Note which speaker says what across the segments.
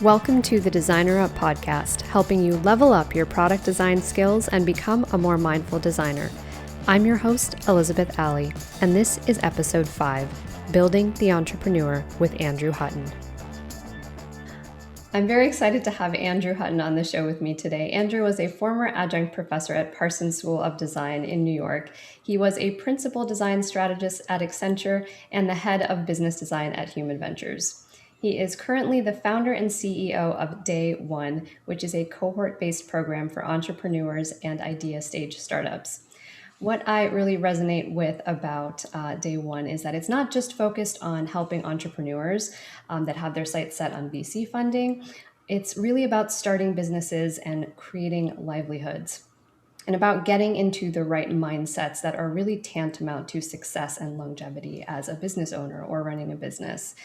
Speaker 1: Welcome to the DesignerUp podcast, helping you level up your product design skills and become a more mindful designer. I'm your host, Elizabeth Alley, and this is episode 5, Building the Entrepreneur with Andrew Hutton. I'm very excited to have Andrew Hutton on the show with me today. Andrew was a former adjunct professor at Parsons School of Design in New York. He was a principal design strategist at Accenture and the head of business design at Human Ventures. He is currently the founder and CEO of Day One, which is a cohort-based program for entrepreneurs and idea stage startups. What I really resonate with about Day One is that it's not just focused on helping entrepreneurs that have their sights set on VC funding. It's really about starting businesses and creating livelihoods, and about getting into the right mindsets that are really tantamount to success and longevity as a business owner or running a business.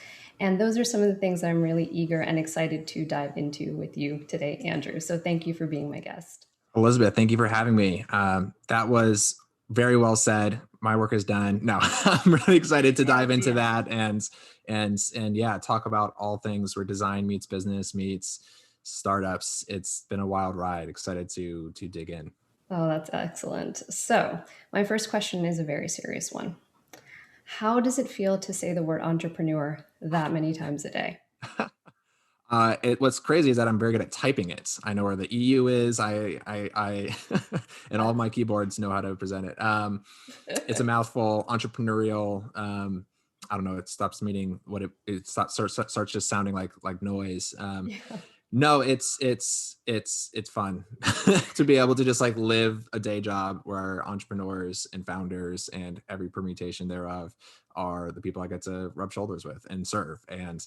Speaker 1: And those are some of the things that I'm really eager and excited to dive into with you today, Andrew. So thank you for being my guest.
Speaker 2: Elizabeth, thank you for having me. That was very well said. My work is done. No, I'm really excited to dive into that and yeah, talk about all things where design meets business meets startups. It's been a wild ride. Excited to dig in.
Speaker 1: Oh, that's excellent. So my first question is a very serious one. How does it feel to say the word entrepreneur that many times a day?
Speaker 2: What's crazy is that I'm very good at typing it. I know where the EU is. I and all my keyboards know how to present it. It's a mouthful. Entrepreneurial. I don't know. It stops meaning what it starts just sounding like noise. No, it's fun to be able to just like live a day job where entrepreneurs and founders and every permutation thereof are the people I get to rub shoulders with and serve. And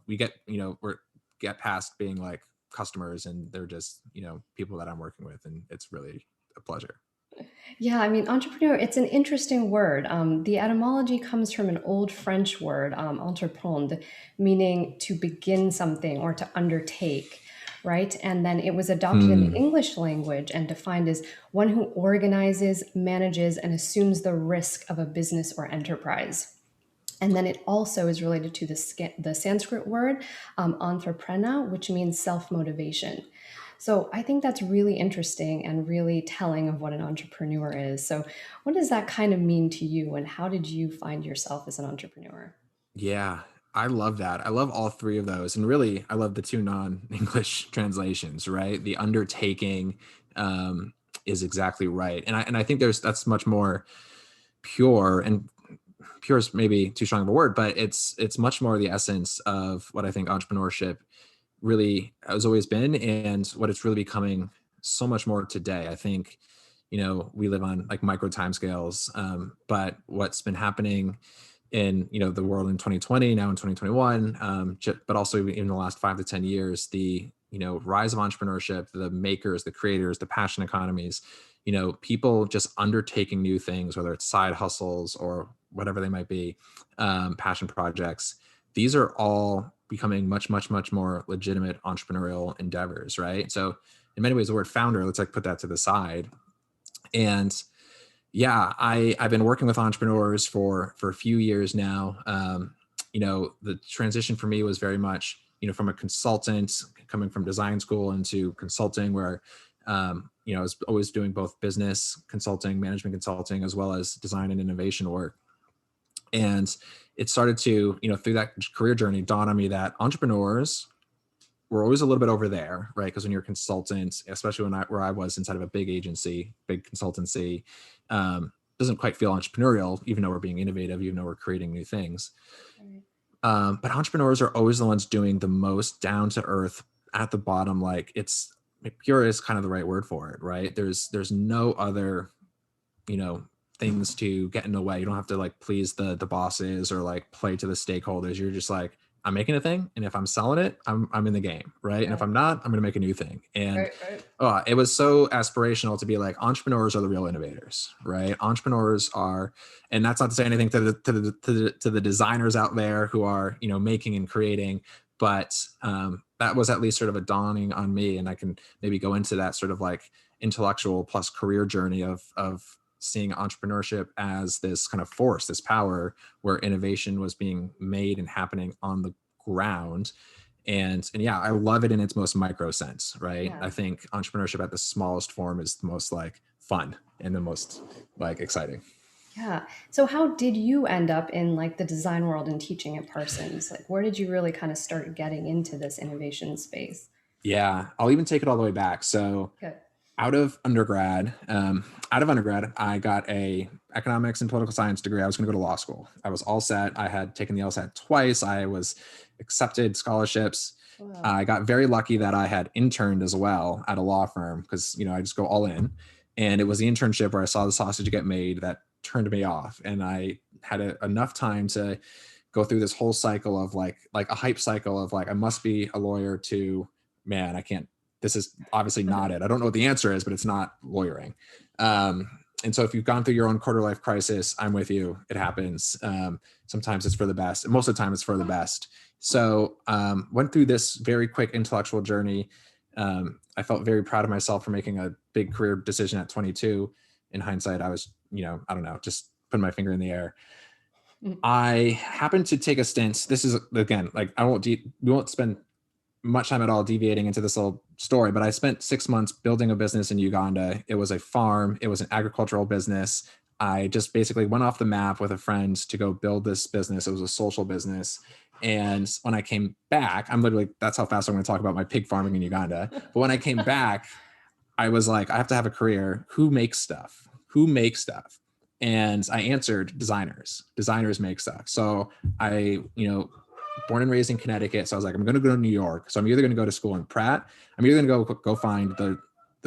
Speaker 2: we get past being like customers, and they're just, people that I'm working with, and it's really a pleasure.
Speaker 1: Yeah, I mean, entrepreneur, it's an interesting word. The etymology comes from an old French word, entreprendre, meaning to begin something or to undertake, right? And then it was adopted in the English language and defined as one who organizes, manages, and assumes the risk of a business or enterprise. And then it also is related to the Sanskrit word, entreprena, which means self-motivation. So I think that's really interesting and really telling of what an entrepreneur is. So what does that kind of mean to you, and how did you find yourself as an entrepreneur?
Speaker 2: Yeah, I love that. I love all three of those. And really, I love the two non-English translations, right? The undertaking is exactly right. And I think that's much more pure, and pure is maybe too strong of a word, but it's much more the essence of what I think entrepreneurship really has always been, and what it's really becoming so much more today. I think, we live on like micro timescales, but what's been happening in the world in 2020, now in 2021, but also in the last 5 to 10 years, the rise of entrepreneurship, the makers, the creators, the passion economies, people just undertaking new things, whether it's side hustles or whatever they might be, passion projects. These are all becoming much, much, much more legitimate entrepreneurial endeavors, right? So in many ways, the word founder, let's like put that to the side. And yeah, I've been working with entrepreneurs for a few years now. The transition for me was very much, from a consultant coming from design school into consulting, where, I was always doing both business consulting, management consulting, as well as design and innovation work. And it started to, through that career journey, dawn on me that entrepreneurs were always a little bit over there, right? Because when you're a consultant, especially where I was inside of a big agency, big consultancy, doesn't quite feel entrepreneurial, even though we're being innovative, even though we're creating new things. But entrepreneurs are always the ones doing the most down to earth, at the bottom. Like, it's pure is kind of the right word for it, right? There's no other, things to get in the way. You don't have to like please the bosses or like play to the stakeholders. You're just like, I'm making a thing, and if I'm selling it, I'm in the game, right? And if I'm not, I'm going to make a new thing. And it was so aspirational to be like, entrepreneurs are the real innovators, right? Entrepreneurs are, and that's not to say anything to the designers out there who are making and creating, but that was at least sort of a dawning on me, and I can maybe go into that sort of like intellectual plus career journey of seeing entrepreneurship as this kind of force, this power where innovation was being made and happening on the ground. And yeah, I love it in its most micro sense, right?
Speaker 1: Yeah.
Speaker 2: I think entrepreneurship at the smallest form is the most like fun and the most like exciting.
Speaker 1: Yeah. So how did you end up in like the design world and teaching at Parsons? Like where did you really kind of start getting into this innovation space?
Speaker 2: Yeah, I'll even take it all the way back. So
Speaker 1: Good.
Speaker 2: out of undergrad, I got a economics and political science degree. I was going to go to law school. I was all set. I had taken the LSAT twice. I was accepted scholarships.
Speaker 1: Wow.
Speaker 2: I got very lucky that I had interned as well at a law firm because, I just go all in. And it was the internship where I saw the sausage get made that turned me off. And I had enough time to go through this whole cycle of like a hype cycle of like, I must be a lawyer to, man, I can't, this is obviously not it. I don't know what the answer is, but it's not lawyering. And so if you've gone through your own quarter life crisis, I'm with you. It happens. Sometimes it's for the best. Most of the time it's for the best. So went through this very quick intellectual journey. I felt very proud of myself for making a big career decision at 22. In hindsight, I was, I don't know, just putting my finger in the air.
Speaker 1: Mm.
Speaker 2: I happened to take a stint. This is again, like we won't spend much time at all deviating into this little story, but I spent 6 months building a business in Uganda. It was a farm. It was an agricultural business. I just basically went off the map with a friend to go build this business. It was a social business. And when I came back, that's how fast I'm going to talk about my pig farming in Uganda. But when I came back, I was like, I have to have a career. Who makes stuff? Who makes stuff? And I answered designers. Designers make stuff. So I, born and raised in Connecticut. So I was like, I'm going to go to New York. So I'm either going to go to school in Pratt. I'm either going to go find the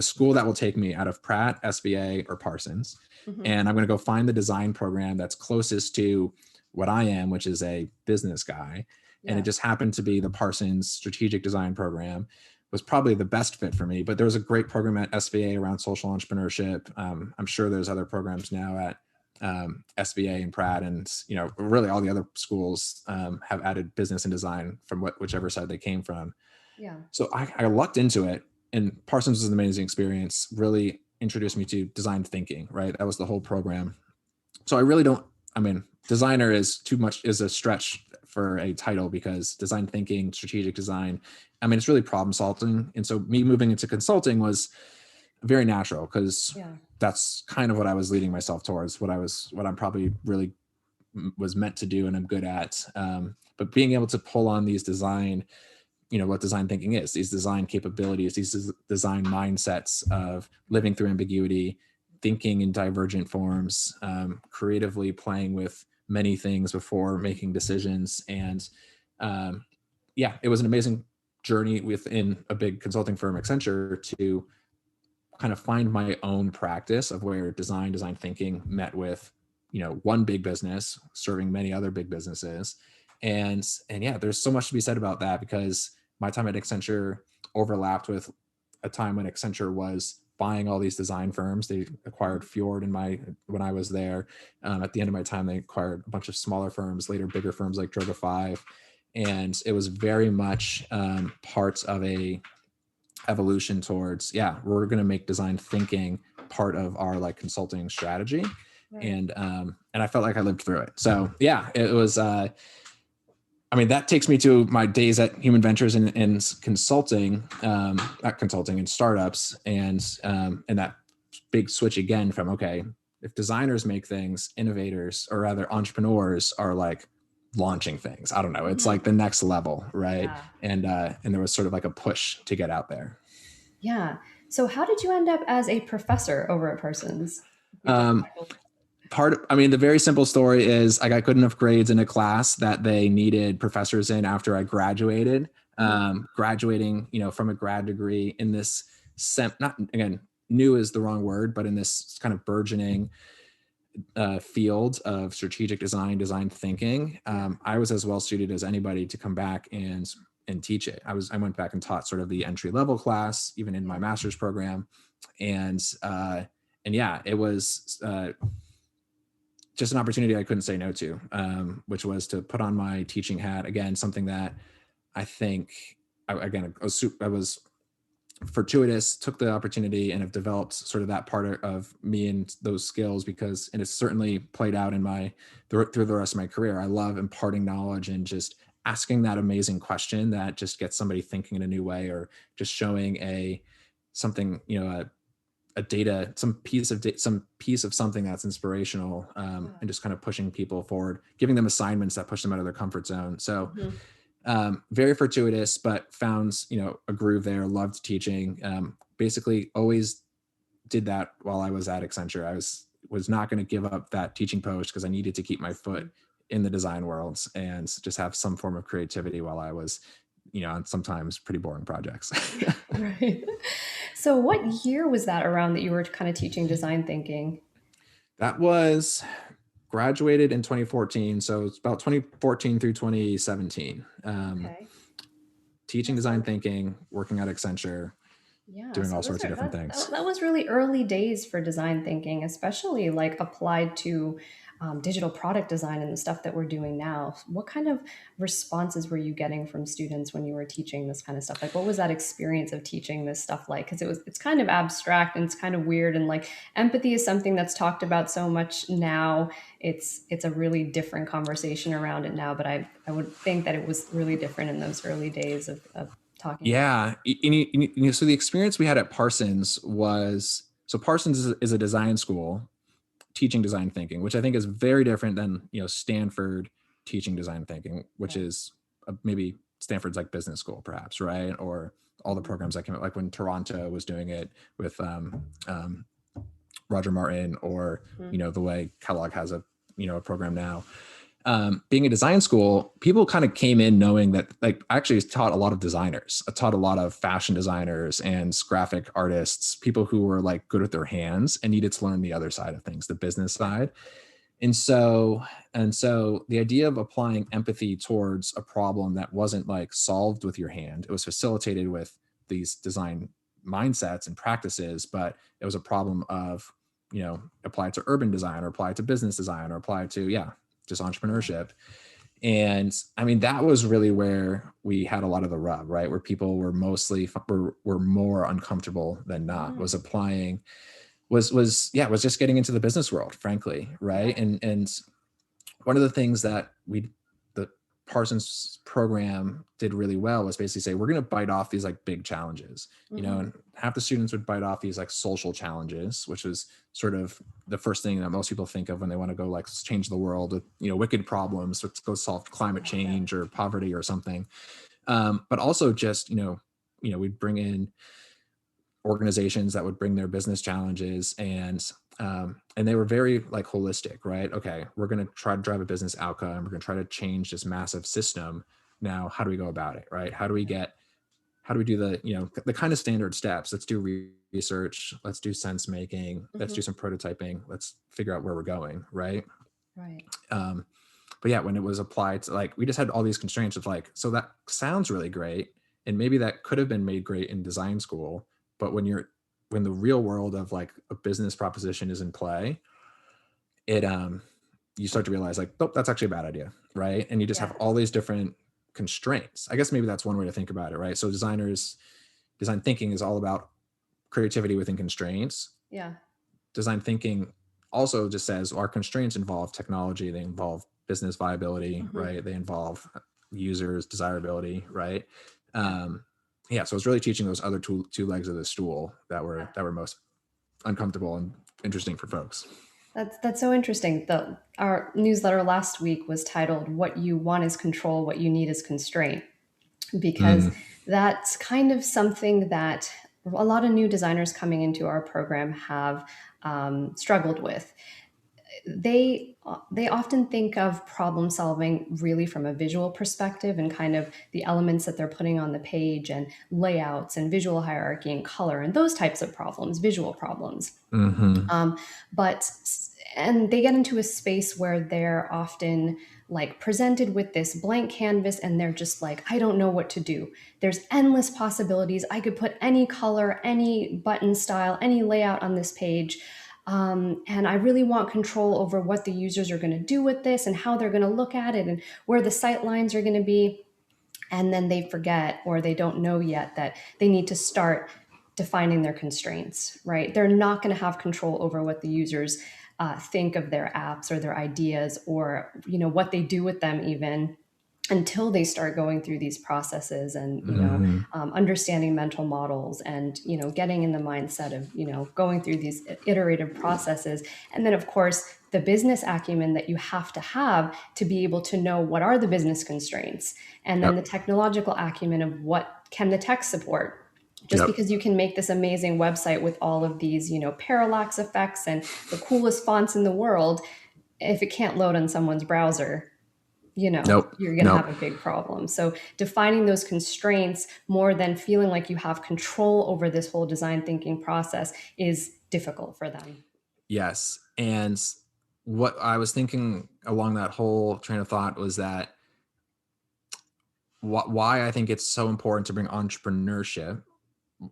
Speaker 2: school that will take me out of Pratt, SBA, or Parsons.
Speaker 1: Mhm.
Speaker 2: And I'm going to go find the design program that's closest to what I am, which is a business guy. And
Speaker 1: Yeah.
Speaker 2: it just happened to be the Parsons strategic design program was probably the best fit for me. But there was a great program at SVA around social entrepreneurship. I'm sure there's other programs now at SVA and Pratt, and really all the other schools have added business and design from whichever side they came from.
Speaker 1: Yeah.
Speaker 2: So I lucked into it, and Parsons was an amazing experience. Really introduced me to design thinking. Right, that was the whole program. So I really don't. I mean, designer is a stretch for a title because design thinking, strategic design. I mean, it's really problem solving, and so me moving into consulting was very natural because
Speaker 1: Yeah.
Speaker 2: that's kind of what I was leading myself towards, what I'm probably really was meant to do and I'm good at. But being able to pull on these design, what design thinking is, these design capabilities, these design mindsets of living through ambiguity, thinking in divergent forms, creatively playing with many things before making decisions. And it was an amazing journey within a big consulting firm, Accenture, to kind of find my own practice of where design thinking met with, one big business serving many other big businesses. And yeah, there's so much to be said about that because my time at Accenture overlapped with a time when Accenture was buying all these design firms. They acquired Fjord when I was there. At the end of my time, they acquired a bunch of smaller firms, later bigger firms like Droga 5. And it was very much parts of a evolution towards, we're going to make design thinking part of our like consulting strategy.
Speaker 1: Right.
Speaker 2: And I felt like I lived through it. So it was, that takes me to my days at Human Ventures and consulting, not consulting and startups. And that big switch again from, okay, if designers make things, innovators or rather entrepreneurs are like launching things. I don't know. It's like the next level. Right.
Speaker 1: Yeah.
Speaker 2: And there was sort of like a push to get out there.
Speaker 1: Yeah. So how did you end up as a professor over at Parsons?
Speaker 2: The very simple story is I got good enough grades in a class that they needed professors in after I graduated. Graduating, from a grad degree in this new is the wrong word, but in this kind of burgeoning field of strategic design thinking, I was as well suited as anybody to come back and teach it. I went back and taught sort of the entry level class, even in my master's program, and it was just an opportunity I couldn't say no to, which was to put on my teaching hat again. Something that I think I was fortuitous, took the opportunity and have developed sort of that part of me and those skills and it's certainly played out in through the rest of my career. I love imparting knowledge and just asking that amazing question that just gets somebody thinking in a new way, or just showing something, a data, some piece of something that's inspirational, and just kind of pushing people forward, giving them assignments that push them out of their comfort zone. So very fortuitous, but found, a groove there, loved teaching. Basically always did that while I was at Accenture. I was not going to give up that teaching post because I needed to keep my foot in the design worlds and just have some form of creativity while I was, on sometimes pretty boring projects.
Speaker 1: Right. So what year was that around that you were kind of teaching design thinking?
Speaker 2: That was graduated in 2014. So it's about 2014 through 2017.
Speaker 1: Okay.
Speaker 2: Teaching
Speaker 1: Yeah,
Speaker 2: design
Speaker 1: so
Speaker 2: thinking, working at Accenture,
Speaker 1: yeah,
Speaker 2: doing
Speaker 1: so
Speaker 2: all
Speaker 1: those
Speaker 2: sorts of
Speaker 1: are
Speaker 2: different things.
Speaker 1: that was really early days for design thinking, especially like applied to digital product design and the stuff that we're doing now. What kind of responses were you getting from students when you were teaching this kind of stuff? Like, what was that experience of teaching this stuff like? Because it's kind of abstract and it's kind of weird, and like empathy is something that's talked about so much now. It's a really different conversation around it now, but I would think that it was really different in those early days of talking about.
Speaker 2: Yeah. So the experience we had at Parsons was, so Parsons is a design school teaching design thinking, which I think is very different than, Stanford teaching design thinking, which
Speaker 1: Right.
Speaker 2: is maybe Stanford's like business school, perhaps, right? Or all the programs that came out, like when Toronto was doing it with Roger Martin, or
Speaker 1: Mhm.
Speaker 2: the way Kellogg has a program now. Being a design school, people kind of came in knowing that, like, I actually taught a lot of designers. I taught a lot of fashion designers and graphic artists, people who were like good with their hands and needed to learn the other side of things, the business side. And so the idea of applying empathy towards a problem that wasn't like solved with your hand, it was facilitated with these design mindsets and practices, but it was a problem of, applied to urban design, or applied to business design, or applied to, just
Speaker 1: Yeah.
Speaker 2: entrepreneurship. And I mean, that was really where we had a lot of the rub, right? Where people were mostly were more uncomfortable than not, was
Speaker 1: Mm.
Speaker 2: applying, was just getting into the business world, frankly,
Speaker 1: Yeah.
Speaker 2: right? And one of the things that the Parsons program did really well was basically say, we're going to bite off these like big challenges,
Speaker 1: Hmm.
Speaker 2: and half the students would bite off these like social challenges, which was sort of the first thing that most people think of when they want to go like change the world with, wicked problems. Let's go solve climate
Speaker 1: Yeah.
Speaker 2: change or poverty or something. But also just, we'd bring in organizations that would bring their business challenges, and they were very like holistic, right? Okay, we're going to try to drive a business outcome, we're going to try to change this massive system. Now how do we go about it, right? How do we do the, the kind of standard steps? Let's do research, let's do sense making, let's
Speaker 1: Hmm.
Speaker 2: do some prototyping, let's figure out where we're going, right?
Speaker 1: Right.
Speaker 2: um, but yeah, when it was applied to, like, we just had all these constraints of like, so that sounds really great, and maybe that could have been made great in design school, but when the real world of like a business proposition is in play, it you start to realize like, oh, that's actually a bad idea, right? And you just
Speaker 1: Yeah.
Speaker 2: have all these different constraints. I guess maybe that's one way to think about it, right? So design thinking is all about creativity within constraints.
Speaker 1: Yeah.
Speaker 2: Design thinking also just says our constraints involve technology, they involve business viability,
Speaker 1: Hmm.
Speaker 2: right? They involve users desirability, right?
Speaker 1: Yeah.
Speaker 2: um yeah, so it's really teaching those other two legs of the stool
Speaker 1: Yeah.
Speaker 2: that were most uncomfortable and interesting for folks.
Speaker 1: That's so interesting. Our newsletter last week was titled "What You Want is Control, What You Need is Constraint," because
Speaker 2: Mm,
Speaker 1: that's kind of something that a lot of new designers coming into our program have struggled with. They often think of problem solving really from a visual perspective, and kind of the elements that they're putting on the page and layouts and visual hierarchy and color and those types of problems, visual problems.
Speaker 2: hmm.
Speaker 1: um, but and they get into a space where they're often like presented with this blank canvas, and they're just like, I don't know what to do. There's endless possibilities. I could put any color, any button style, any layout on this page. And I really want control over what the users are going to do with this and how they're going to look at it and where the sight lines are going to be. And then they forget, or they don't know yet, that they need to start defining their constraints, right? They're not going to have control over what the users think of their apps or their ideas, or what they do with them even, until they start going through these processes and
Speaker 2: Hmm.
Speaker 1: understanding mental models and getting in the mindset of going through these iterative processes. And then of course the business acumen that you have to be able to know what are the business constraints, and then the
Speaker 2: Yep.
Speaker 1: technological acumen of what can the tech support. Just
Speaker 2: Yep.
Speaker 1: because you can make this amazing website with all of these parallax effects and the coolest fonts in the world, if it can't load on someone's browser,
Speaker 2: Nope.
Speaker 1: you're going to have
Speaker 2: Nope.
Speaker 1: a big problem. So defining those constraints more than feeling like you have control over this whole design thinking process is difficult for them.
Speaker 2: Yes. And what I was thinking along that whole train of thought was that why I think it's so important to bring entrepreneurship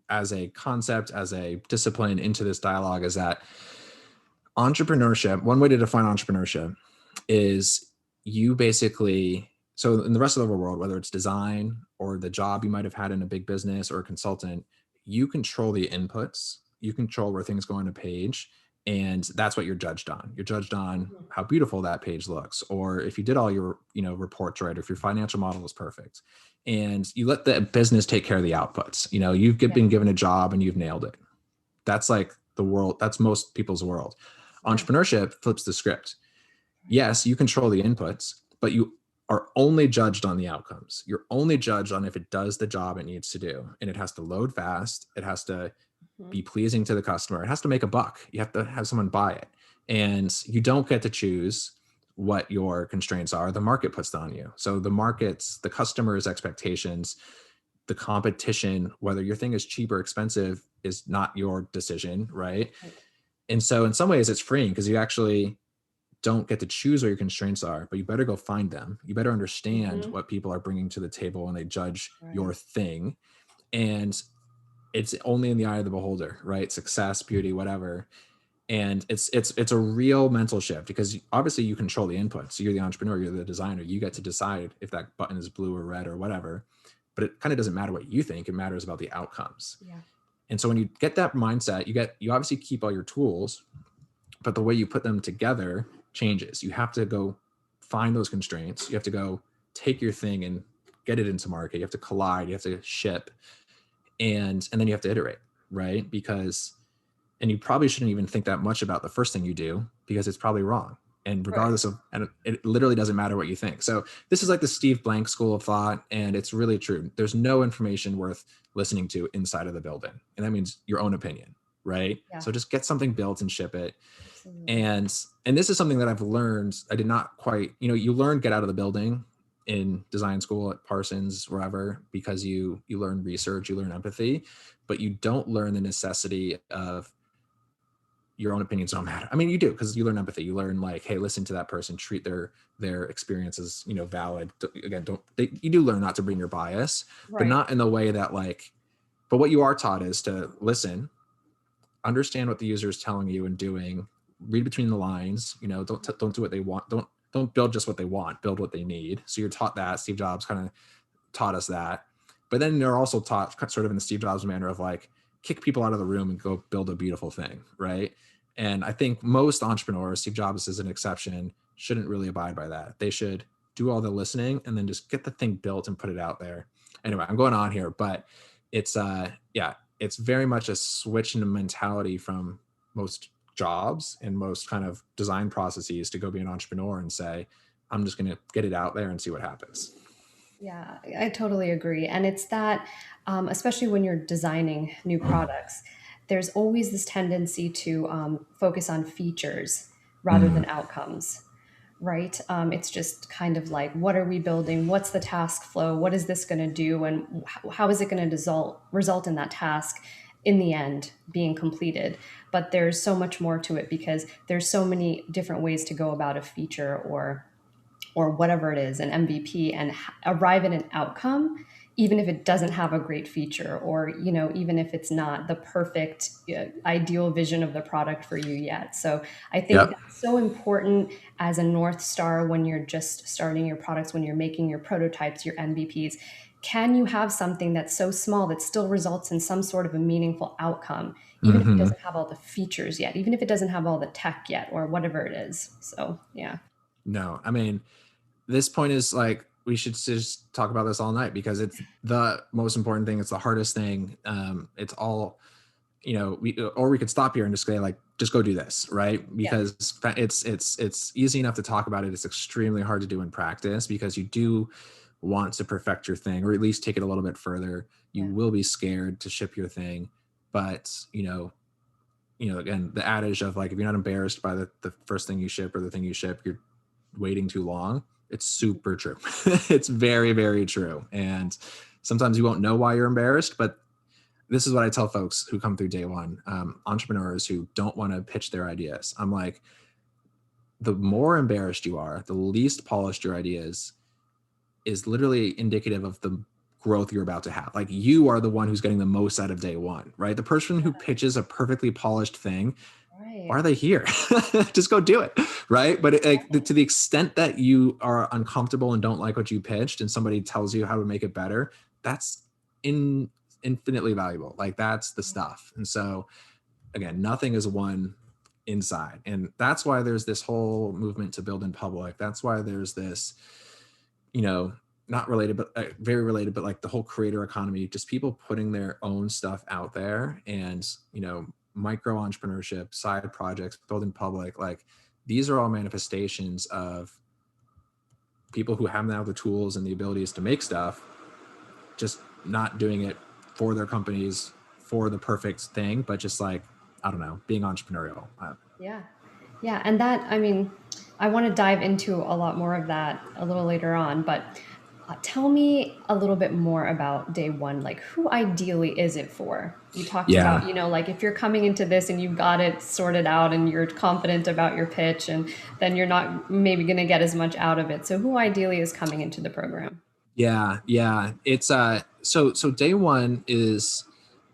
Speaker 2: as a concept, as a discipline into this dialogue is that entrepreneurship, one way to define entrepreneurship is you basically, so in the rest of the world, whether it's design or the job you might have had in a big business or a consultant, you control the inputs, you control where things go on a page. And that's what you're judged on. You're judged on
Speaker 1: Mhm.
Speaker 2: how beautiful that page looks, or if you did all your, reports right, or if your financial model is perfect. And you let the business take care of the outputs. You've
Speaker 1: Yeah.
Speaker 2: been given a job and you've nailed it. That's like the world. That's most people's world.
Speaker 1: Yeah.
Speaker 2: Entrepreneurship flips the script. Yes, you control the inputs, but you are only judged on the outcomes. You're only judged on if it does the job it needs to do. And it has to load fast. It has to
Speaker 1: Mhm.
Speaker 2: be pleasing to the customer. It has to make a buck. You have to have someone buy it. And you don't get to choose what your constraints are. The market puts that on you. So the market's, the customer's expectations, the competition, whether your thing is cheap or expensive, is not your decision, right?
Speaker 1: Right.
Speaker 2: And so in some ways it's freeing because you actually don't get to choose what your constraints are, but you better go find them. You better understand
Speaker 1: Mhm.
Speaker 2: what people are bringing to the table when they judge your
Speaker 1: Right.
Speaker 2: thing. And it's only in the eye of the beholder, right? Success, beauty, whatever. And it's a real mental shift because obviously you control the inputs. You're the entrepreneur, you're the designer. You get to decide if that button is blue or red or whatever. But it kind of doesn't matter what you think. It matters about the outcomes.
Speaker 1: Yeah.
Speaker 2: And so when you get that mindset, you obviously keep all your tools, but the way you put them together changes. You have to go find those constraints. You have to go take your thing and get it into market. You have to collide. You have to ship, and then you have to iterate, right? Because and you probably shouldn't even think that much about the first thing you do because it's probably wrong. And
Speaker 1: Right.
Speaker 2: regardless of, and it literally doesn't matter what you think. So this is like the Steve Blank school of thought, and it's really true. There's no information worth listening to inside of the building, and that means your own opinion, right?
Speaker 1: Yeah.
Speaker 2: So just get something built and ship it.
Speaker 1: Absolutely.
Speaker 2: And this is something that I've learned. I did not quite, you learn get out of the building in design school at Parsons, wherever, because you learn research, you learn empathy, but you don't learn the necessity of your own opinions don't matter. I mean, you do because you learn empathy. You learn like, hey, listen to that person, treat their experiences, valid. Again, you do learn not to bring your bias, but
Speaker 1: Right.
Speaker 2: not in the way that like. But what you are taught is to listen, understand what the user is telling you and doing, read between the lines. Don't do what they want. Don't build just what they want. Build what they need. So you're taught that. Steve Jobs kind of taught us that. But then they're also taught sort of in the Steve Jobs manner of like kick people out of the room and go build a beautiful thing, right? And I think most entrepreneurs, Steve Jobs is an exception, shouldn't really abide by that. They should do all the listening and then just get the thing built and put it out there. Anyway, I'm going on here, but it's yeah, it's very much a switch in the mentality from most jobs and most kind of design processes to go be an entrepreneur and say, I'm just going to get it out there and see what happens.
Speaker 1: Yeah, I totally agree. And it's that, especially when you're designing new products, there's always this tendency to focus on features rather than
Speaker 2: Mm,
Speaker 1: outcomes, right? It's just kind of like, what are we building? What's the task flow? What is this going to do? And how is it going to result in that task in the end being completed? But there's so much more to it because there's so many different ways to go about a feature or whatever it is, an MVP, and arrive at an outcome, even if it doesn't have a great feature, or even if it's not the perfect ideal vision of the product for you yet. So I think
Speaker 2: yep.
Speaker 1: that's so important as a North Star when you're just starting your products, when you're making your prototypes, your MVPs. Can you have something that's so small that still results in some sort of a meaningful outcome, even if it
Speaker 2: Hmm.
Speaker 1: doesn't have all the features yet, even if it doesn't have all the tech yet, or whatever it is? So, yeah.
Speaker 2: No, I mean, this point is like we should just talk about this all night because it's the most important thing. It's the hardest thing. It's all, or we could stop here and just say like, just go do this, right? Because it's easy enough to talk about it. It's extremely hard to do in practice because you do want to perfect your thing, or at least take it a little bit further. You will be scared to ship your thing, but again, the adage of like, if you're not embarrassed by the first thing you ship or the thing you ship, you're waiting too long. It's super true. It's very, very true. And sometimes you won't know why you're embarrassed, but this is what I tell folks who come through day one, entrepreneurs who don't want to pitch their ideas. I'm like, the more embarrassed you are, the least polished your idea is literally indicative of the growth you're about to have. Like, you are the one who's getting the most out of day one, right? The person who pitches a perfectly polished thing, why are they here? Just go do it, right? But to the extent that you are uncomfortable and don't like what you pitched and somebody tells you how to make it better, that's infinitely valuable. Like, that's the stuff. And so again, nothing is won inside. And that's why there's this whole movement to build in public. That's why there's this, not related, but very related, but like the whole creator economy, just people putting their own stuff out there and, micro entrepreneurship, side projects, build in public. Like, these are all manifestations of people who have now the tools and the abilities to make stuff, just not doing it for their companies for the perfect thing, but just like, I don't know, being entrepreneurial.
Speaker 1: Yeah. And that, I mean, I want to dive into a lot more of that a little later on, but tell me a little bit more about day one. Like, who ideally is it for? You talked about, like if you're coming into this and you've got it sorted out and you're confident about your pitch, and then you're not maybe going to get as much out of it. So who ideally is coming into the program?
Speaker 2: Yeah. It's so day one is,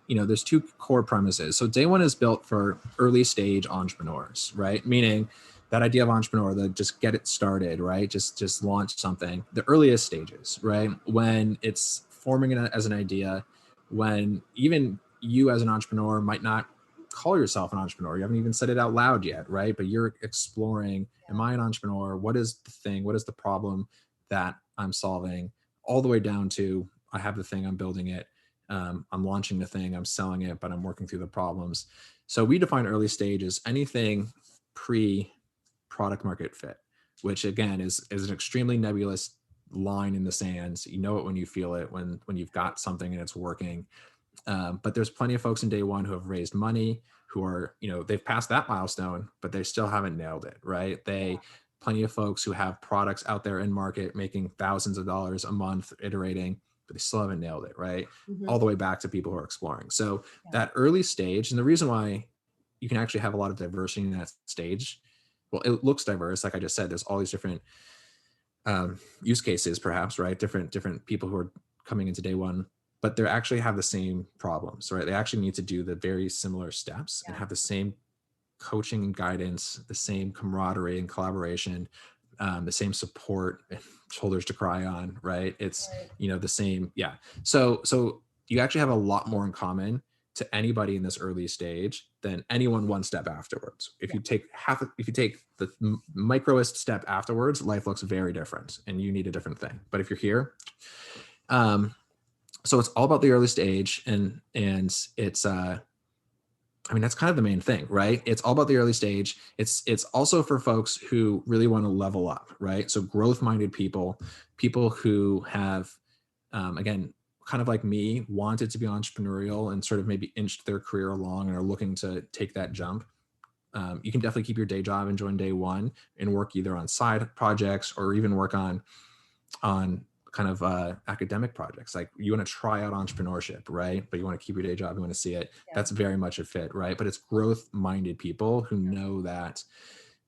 Speaker 2: there's two core premises. So day one is built for early stage entrepreneurs, right? Meaning that idea of entrepreneur, that just get it started, right? Just launch something. The earliest stages, right? When it's forming it as an idea, when even you as an entrepreneur might not call yourself an entrepreneur. You haven't even said it out loud yet, right? But you're exploring, am I an entrepreneur? What is the thing? What is the problem that I'm solving? All the way down to, I have the thing, I'm building it. I'm launching the thing, I'm selling it, but I'm working through the problems. So we define early stage as anything pre-product market fit, which again is an extremely nebulous line in the sands. You know it when you feel it, when you've got something and it's working. But there's plenty of folks in day one who have raised money, who are, they've passed that milestone, but they still haven't nailed it, right? Plenty of folks who have products out there in market making thousands of dollars a month iterating, but they still haven't nailed it, right? All the way back to people who are exploring. So that early stage, and the reason why you can actually have a lot of diversity in that stage, well, it looks diverse. Like I just said, there's all these different use cases, perhaps, right? Different people who are coming into day one, but they actually have the same problems, right? They actually need to do the very similar steps and have the same coaching and guidance, the same camaraderie and collaboration, the same support, shoulders to cry on, right? It's, the same. Yeah. So you actually have a lot more in common to anybody in this early stage than anyone one step afterwards. If you take the microest step afterwards, life looks very different and you need a different thing. But if you're here, so it's all about the early stage, and it's that's kind of the main thing, right? It's all about the early stage. It's also for folks who really want to level up, right? So growth-minded people who have, again, kind of like me, wanted to be entrepreneurial and sort of maybe inched their career along and are looking to take that jump. You can definitely keep your day job and join day one and work either on side projects or even work on kind of academic projects. Like, you want to try out entrepreneurship, right? But you want to keep your day job, you want to see it. That's very much a fit, right? But it's growth-minded people who know that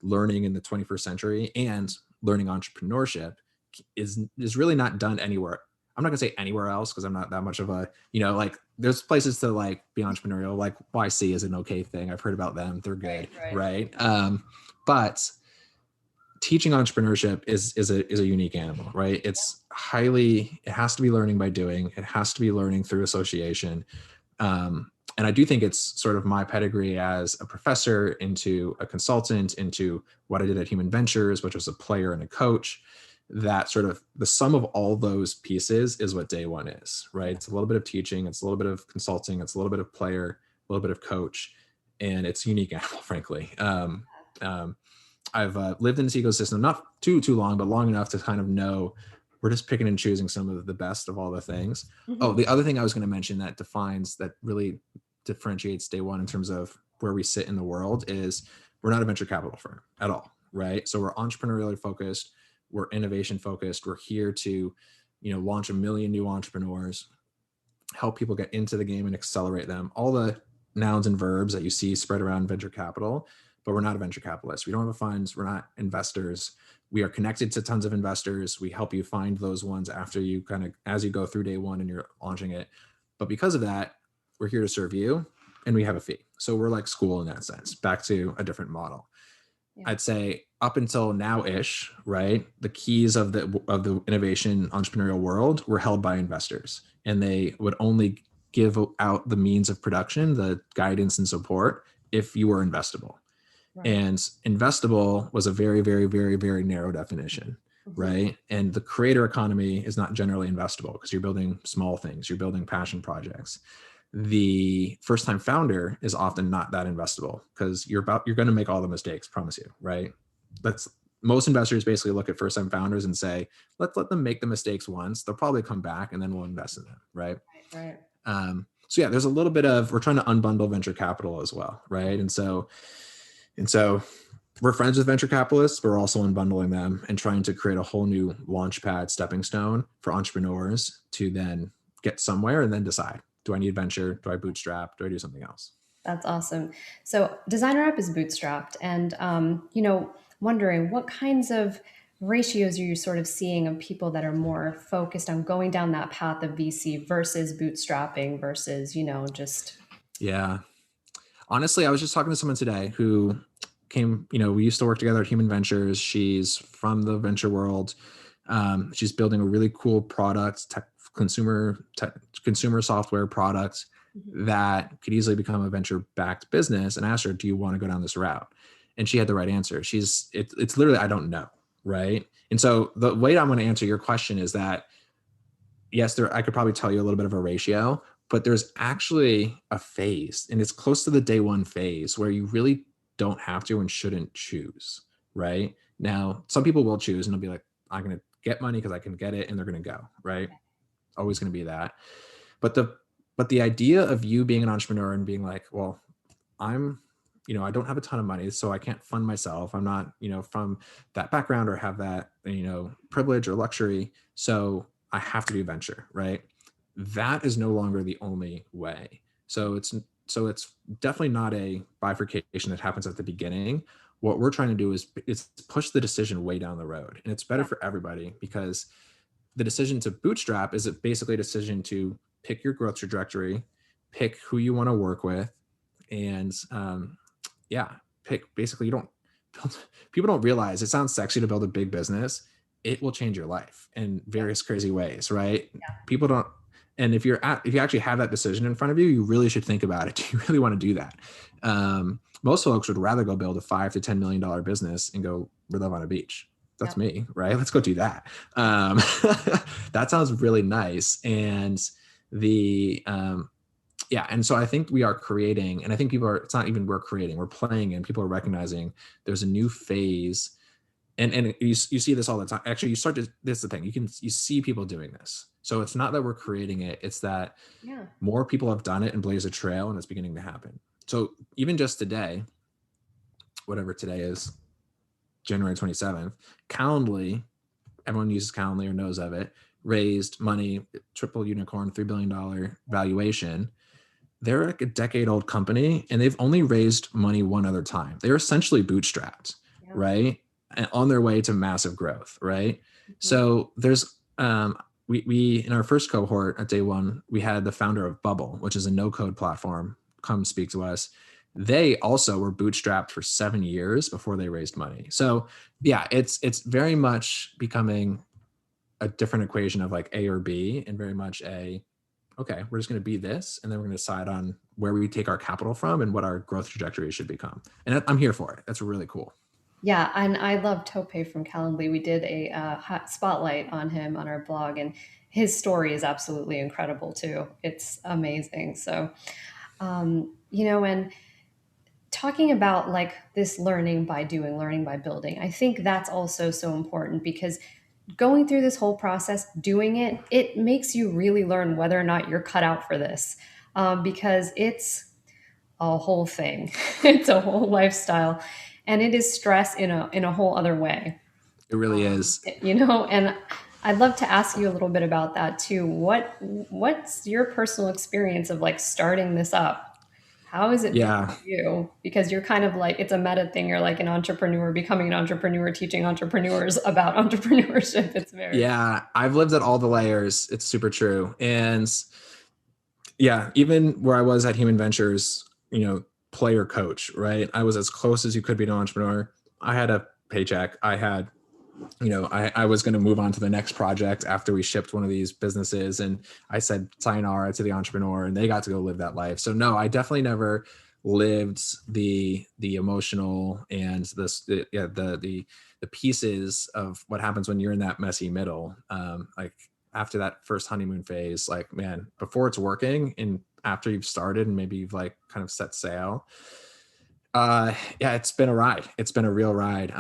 Speaker 2: learning in the 21st century and learning entrepreneurship is really not done anywhere. I'm not gonna say anywhere else because I'm not that much of a, like, there's places to like be entrepreneurial, like YC is an okay thing. I've heard about them. They're good, right? But teaching entrepreneurship is a unique animal, right? It has to be learning by doing. It has to be learning through association. And I do think it's sort of my pedigree as a professor into a consultant, into what I did at Human Ventures, which was a player and a coach, that sort of the sum of all those pieces is what day one is, right? It's a little bit of teaching, it's a little bit of consulting, it's a little bit of player, a little bit of coach, and it's a unique animal, frankly. I've lived in this ecosystem, not too long, but long enough to kind of know we're just picking and choosing some of the best of all the things.
Speaker 1: Mm-hmm.
Speaker 2: Oh, the other thing I was going to mention that really differentiates day one in terms of where we sit in the world is we're not a venture capital firm at all, right? So we're entrepreneurially focused, we're innovation focused, we're here to, launch 1 million new entrepreneurs, help people get into the game and accelerate them. All the nouns and verbs that you see spread around venture capital, but we're not a venture capitalist. We don't have funds. We're not investors. We are connected to tons of investors. We help you find those ones after you as you go through day one and you're launching it. But because of that, we're here to serve you and we have a fee. So we're like school in that sense, back to a different model. Yeah. I'd say up until now-ish, right? The keys of the innovation entrepreneurial world were held by investors, and they would only give out the means of production, the guidance and support, if you were investable. Right. And investable was a very, very, very, very narrow definition, mm-hmm. right? And the creator economy is not generally investable because you're building small things, you're building passion projects. The first-time founder is often not that investable because you're going to make all the mistakes, promise you, right? Most investors basically look at first-time founders and say, let's let them make the mistakes once. They'll probably come back and then we'll invest in them, right?
Speaker 1: Right.
Speaker 2: So yeah, there's a little bit of, we're trying to unbundle venture capital as well, right? And so we're friends with venture capitalists, but we're also unbundling them and trying to create a whole new launchpad stepping stone for entrepreneurs to then get somewhere and then decide, do I need venture? Do I bootstrap? Do I do something else?
Speaker 1: That's awesome. So DesignerUp is bootstrapped, and wondering what kinds of ratios are you sort of seeing of people that are more focused on going down that path of VC versus bootstrapping versus, just.
Speaker 2: Yeah. Honestly, I was just talking to someone today who came, we used to work together at Human Ventures. She's from the venture world. She's building a really cool product, consumer software product mm-hmm. that could easily become a venture-backed business. And I asked her, do you want to go down this route? And she had the right answer. It's literally, I don't know, right? And so the way I'm going to answer your question is that, yes, I could probably tell you a little bit of a ratio, but there's actually a phase, and it's close to the day one phase where you really don't have to and shouldn't choose, right? Now, some people will choose and they'll be like, I'm going to get money because I can get it, and they're going to go, right? Always going to be that. But the idea of you being an entrepreneur and being like, well, I don't have a ton of money, so I can't fund myself. I'm not, from that background or have that, privilege or luxury. So I have to do venture, right? That is no longer the only way. So it's definitely not a bifurcation that happens at the beginning. What we're trying to do is push the decision way down the road. And it's better for everybody because the decision to bootstrap is basically a decision to pick your growth trajectory, pick who you want to work with, and basically people don't realize it sounds sexy to build a big business. It will change your life in various crazy ways, right? Yeah. People don't. And if you actually have that decision in front of you, you really should think about it. Do you really want to do that? Most folks would rather go build a $5 to $10 million business and go live on a beach. That's me, right? Let's go do that. That sounds really nice. And and so I think we are creating, and I think it's not even we're creating, we're playing, and people are recognizing there's a new phase. And you see this all the time. Actually, this is the thing. You see people doing this. So it's not that we're creating it. It's that more people have done it and blazed a trail, and it's beginning to happen. So even just today, whatever today is, January 27th, Calendly, everyone uses Calendly or knows of it, raised money, triple unicorn, $3 billion valuation. They're like a decade-old company, and they've only raised money one other time. They're essentially bootstrapped, right? And on their way to massive growth, right? Mm-hmm. So there's we in our first cohort at day one, we had the founder of Bubble, which is a no-code platform, come speak to us. They also were bootstrapped for 7 years before they raised money. So yeah, it's very much becoming a different equation of like A or B, and very much okay, we're just going to be this, and then we're going to decide on where we take our capital from and what our growth trajectory should become. And I'm here for it. That's really cool.
Speaker 1: Yeah, and I love Tope from Calendly. We did a hot spotlight on him on our blog, and his story is absolutely incredible too. It's amazing. So, and talking about like this learning by doing, learning by building, I think that's also so important because going through this whole process, doing it, it makes you really learn whether or not you're cut out for this, because it's a whole thing. It's a whole lifestyle, and it is stress in a whole other way.
Speaker 2: It really is.
Speaker 1: And I'd love to ask you a little bit about that too. What's your personal experience of like starting this up? How has it been
Speaker 2: Yeah.
Speaker 1: for you? Because you're kind of like, it's a meta thing. You're like an entrepreneur, becoming an entrepreneur, teaching entrepreneurs about entrepreneurship. It's very,
Speaker 2: Yeah. I've lived at all the layers. It's super true. And yeah, even where I was at Human Ventures, player coach, right? I was as close as you could be to an entrepreneur. I had a paycheck. I had, I was going to move on to the next project after we shipped one of these businesses. And I said sayonara to the entrepreneur and they got to go live that life. So no, I definitely never lived the emotional and the pieces of what happens when you're in that messy middle. Like after that first honeymoon phase, like, man, before it's working and after you've started and maybe you've like kind of set sail, yeah, it's been a ride. It's been a real ride.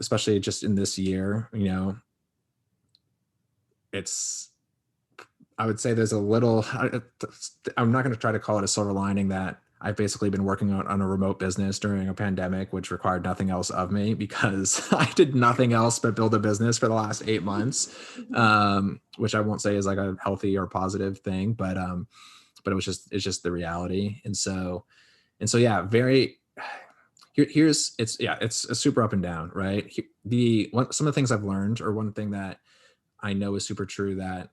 Speaker 2: Especially just in this year, it's, I would say there's a little, I'm not going to try to call it a silver lining that I've basically been working on a remote business during a pandemic, which required nothing else of me because I did nothing else but build a business for the last 8 months, which I won't say is like a healthy or positive thing, but it's just the reality. And so, yeah, it's a super up and down, right? Some of the things I've learned, or one thing that I know is super true that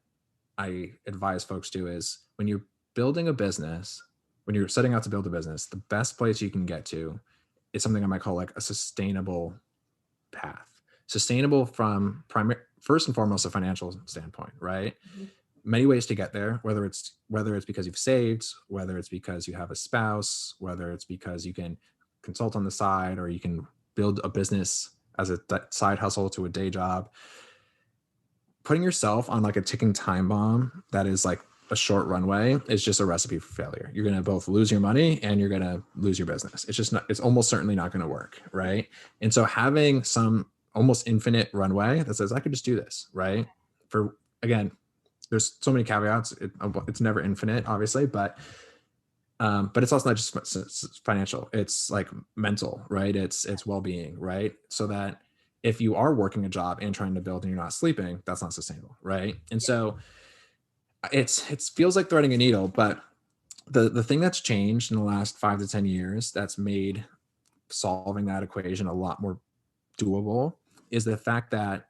Speaker 2: I advise folks to is when you're building a business, when you're setting out to build a business, the best place you can get to is something I might call like a sustainable path. Sustainable from first and foremost, a financial standpoint, right? Many ways to get there, whether it's because you've saved, whether it's because you have a spouse, whether it's because you can consult on the side, or you can build a business as a side hustle to a day job. Putting yourself on like a ticking time bomb that is like a short runway is just a recipe for failure. You're going to both lose your money and you're going to lose your business. It's almost certainly not going to work. Right. And so having some almost infinite runway that says, I could just do this. Right. Again, there's so many caveats. It's never infinite, obviously, but it's also not just financial. It's like mental, right? It's well-being, right? So that if you are working a job and trying to build and you're not sleeping, that's not sustainable, right? And so it feels like threading a needle, but the thing that's changed in the last 5 to 10 years that's made solving that equation a lot more doable is the fact that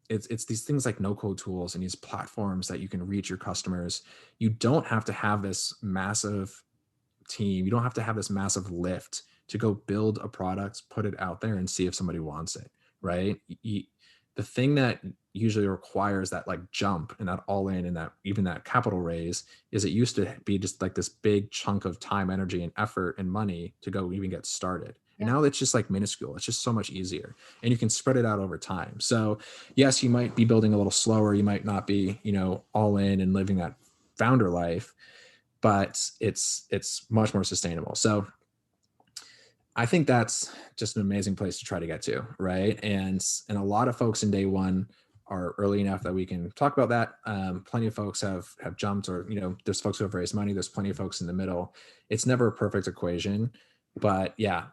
Speaker 2: it's these things like no-code tools and these platforms that you can reach your customers. You don't have to have this massive team. You don't have to have this massive lift to go build a product, put it out there and see if somebody wants it, right? The thing that usually requires that like jump and that all in and that even that capital raise is it used to be just like this big chunk of time, energy, and effort and money to go even get started. And
Speaker 1: yeah.
Speaker 2: now it's just like minuscule. It's just so much easier and you can spread it out over time. So yes, you might be building a little slower. You might not be, all in and living that founder life, but it's much more sustainable. So I think that's just an amazing place to try to get to, right? And a lot of folks in day one are early enough that we can talk about that. Plenty of folks have jumped, or there's folks who have raised money. There's plenty of folks in the middle. It's never a perfect equation, but yeah,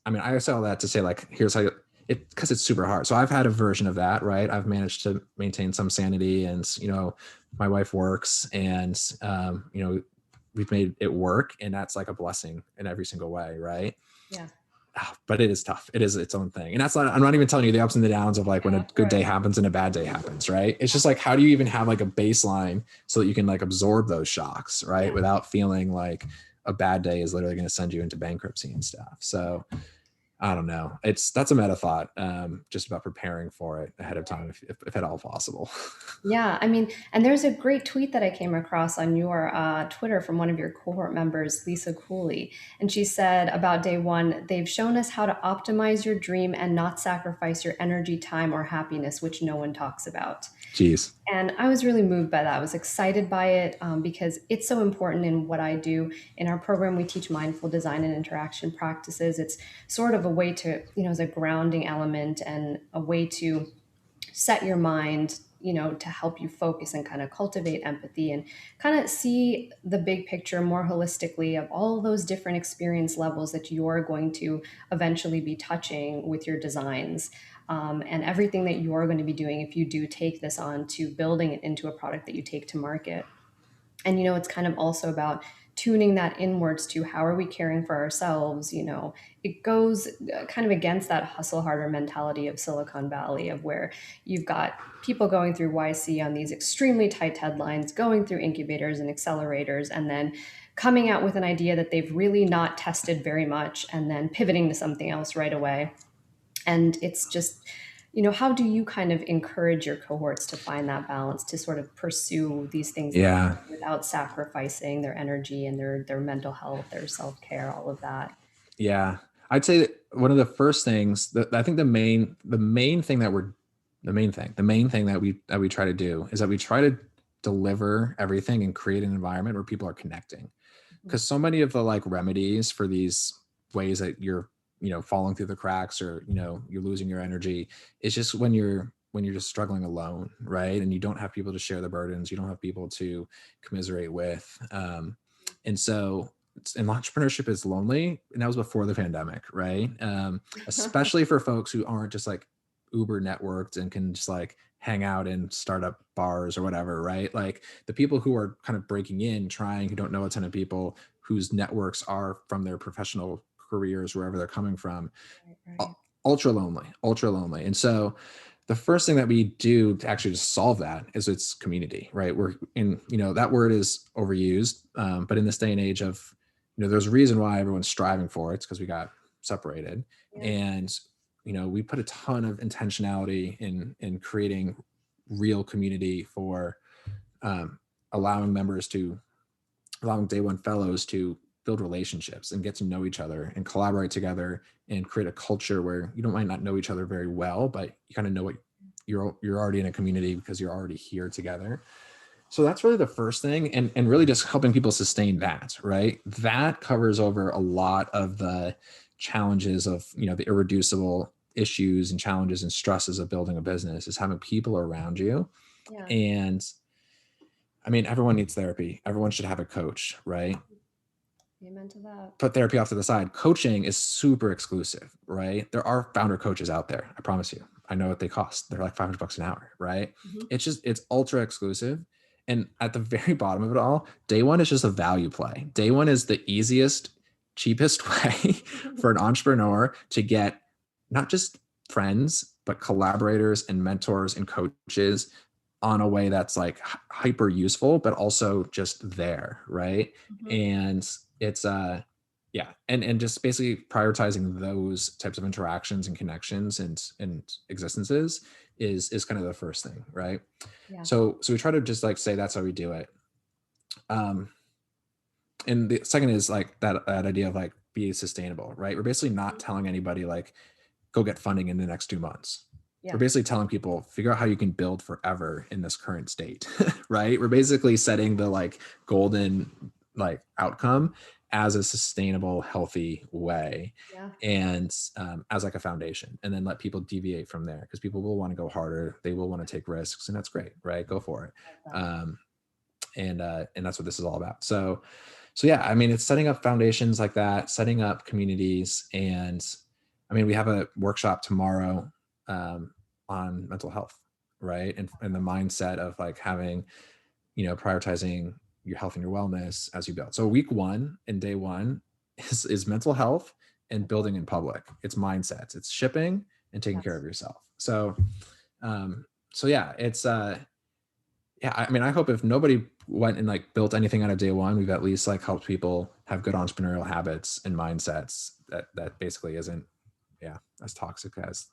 Speaker 2: I mean, I say all that to say like, here's how because it's super hard. So I've had a version of that, right? I've managed to maintain some sanity, and my wife works, and we've made it work, and that's like a blessing in every single way, right?
Speaker 1: Yeah.
Speaker 2: But it is tough. It is its own thing. And that's not, I'm not even telling you the ups and the downs of like when a good day happens and a bad day happens, right? It's just like, how do you even have like a baseline so that you can like absorb those shocks, right? Without feeling like a bad day is literally going to send you into bankruptcy and stuff. So I don't know. That's a meta thought, just about preparing for it ahead of time, if at all possible.
Speaker 1: Yeah, I mean, and there's a great tweet that I came across on your Twitter from one of your cohort members, Lisa Cooley. And she said about day one, they've shown us how to optimize your dream and not sacrifice your energy, time, or happiness, which no one talks about.
Speaker 2: Jeez.
Speaker 1: And I was really moved by that. I was excited by it because it's so important in what I do. In our program, we teach mindful design and interaction practices. It's sort of a way to, as a grounding element and a way to set your mind, to help you focus and kind of cultivate empathy and kind of see the big picture more holistically of all those different experience levels that you're going to eventually be touching with your designs. And everything that you're going to be doing if you do take this on to building it into a product that you take to market. And it's kind of also about tuning that inwards to how are we caring for ourselves. It goes kind of against that hustle harder mentality of Silicon Valley, of where you've got people going through YC on these extremely tight deadlines, going through incubators and accelerators, and then coming out with an idea that they've really not tested very much and then pivoting to something else right away. And it's just, how do you kind of encourage your cohorts to find that balance to sort of pursue these things
Speaker 2: Yeah.
Speaker 1: without sacrificing their energy and their mental health, their self-care, all of that?
Speaker 2: Yeah. I'd say that one of the first things that I think the main thing that we try to do is that we try to deliver everything and create an environment where people are connecting. Because so many of the like remedies for these ways that you're, falling through the cracks, or, you're losing your energy, is just when you're just struggling alone, right? And you don't have people to share the burdens, you don't have people to commiserate with. And so, and entrepreneurship is lonely, and that was before the pandemic, right? Especially for folks who aren't just like uber networked and can just like hang out in startup bars or whatever, right? Like the people who are kind of breaking in, trying, who don't know a ton of people, whose networks are from their professional careers, wherever they're coming from,
Speaker 1: Right.
Speaker 2: ultra lonely, ultra lonely. And so the first thing that we do to actually just solve that is it's community, right? We're in, that word is overused, but in this day and age of, there's a reason why everyone's striving for it. It's because we got separated.
Speaker 1: Yeah.
Speaker 2: And, we put a ton of intentionality in creating real community for um, allowing allowing day one fellows to build relationships and get to know each other and collaborate together and create a culture where might not know each other very well, but you kind of know what you're already in a community because you're already here together. So that's really the first thing. And really just helping people sustain that, right? That covers over a lot of the challenges of, the irreducible issues and challenges and stresses of building a business, is having people around you.
Speaker 1: Yeah.
Speaker 2: And I mean, everyone needs therapy. Everyone should have a coach, right?
Speaker 1: Amen to that.
Speaker 2: Put therapy off to the side. Coaching is super exclusive, right? There are founder coaches out there. I promise you. I know what they cost. They're like $500 an hour, right?
Speaker 1: Mhm.
Speaker 2: It's ultra exclusive. And at the very bottom of it all, day one is just a value play. Day one is the easiest, cheapest way for an entrepreneur to get not just friends, but collaborators and mentors and coaches on a way that's like hyper useful, but also just there, right?
Speaker 1: Mhm.
Speaker 2: And it's yeah, and just basically prioritizing those types of interactions and connections and existences is kind of the first thing, right?
Speaker 1: Yeah.
Speaker 2: So we try to just like say that's how we do it. And the second is like that idea of like be sustainable, right? We're basically not telling anybody like go get funding in the next 2 months.
Speaker 1: Yeah.
Speaker 2: We're basically telling people figure out how you can build forever in this current state, right? We're basically setting the like golden like outcome as a sustainable, healthy way,
Speaker 1: Yeah.
Speaker 2: and as like a foundation, and then let people deviate from there, because people will want to go harder, they will want to take risks, and that's great, right? Go for it. And that's what this is all about. So yeah, I mean, it's setting up foundations like that, setting up communities. And I mean, we have a workshop tomorrow on mental health, right? And the mindset of like having, prioritizing your health and your wellness as you build. So week one and day one is mental health and building in public. It's mindsets, it's shipping and taking care of yourself. So yeah, it's yeah, I mean, I hope if nobody went and like built anything out of day one, we've at least like helped people have good entrepreneurial habits and mindsets that basically isn't yeah, as toxic as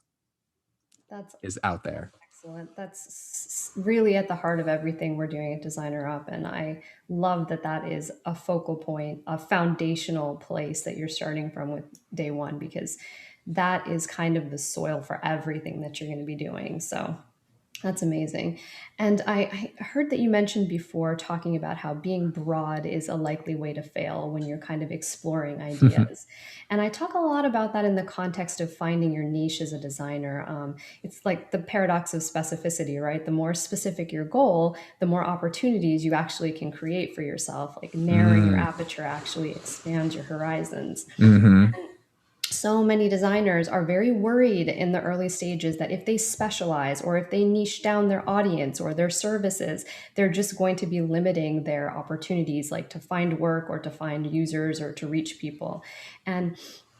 Speaker 1: That's
Speaker 2: is out there.
Speaker 1: excellent. That's really at the heart of everything we're doing at Designer Up. And I love that that is a focal point, a foundational place that you're starting from with day one, because that is kind of the soil for everything that you're going to be doing. So that's amazing. And I heard that you mentioned before talking about how being broad is a likely way to fail when you're kind of exploring ideas. And I talk a lot about that in the context of finding your niche as a designer. It's like the paradox of specificity, right? The more specific your goal, the more opportunities you actually can create for yourself. Like narrowing your
Speaker 2: Mm,
Speaker 1: aperture actually expands your horizons.
Speaker 2: hmm.
Speaker 1: So many designers are very worried in the early stages that if they specialize or if they niche down their audience or their services, they're just going to be limiting their opportunities, like to find work or to find users or to reach people. And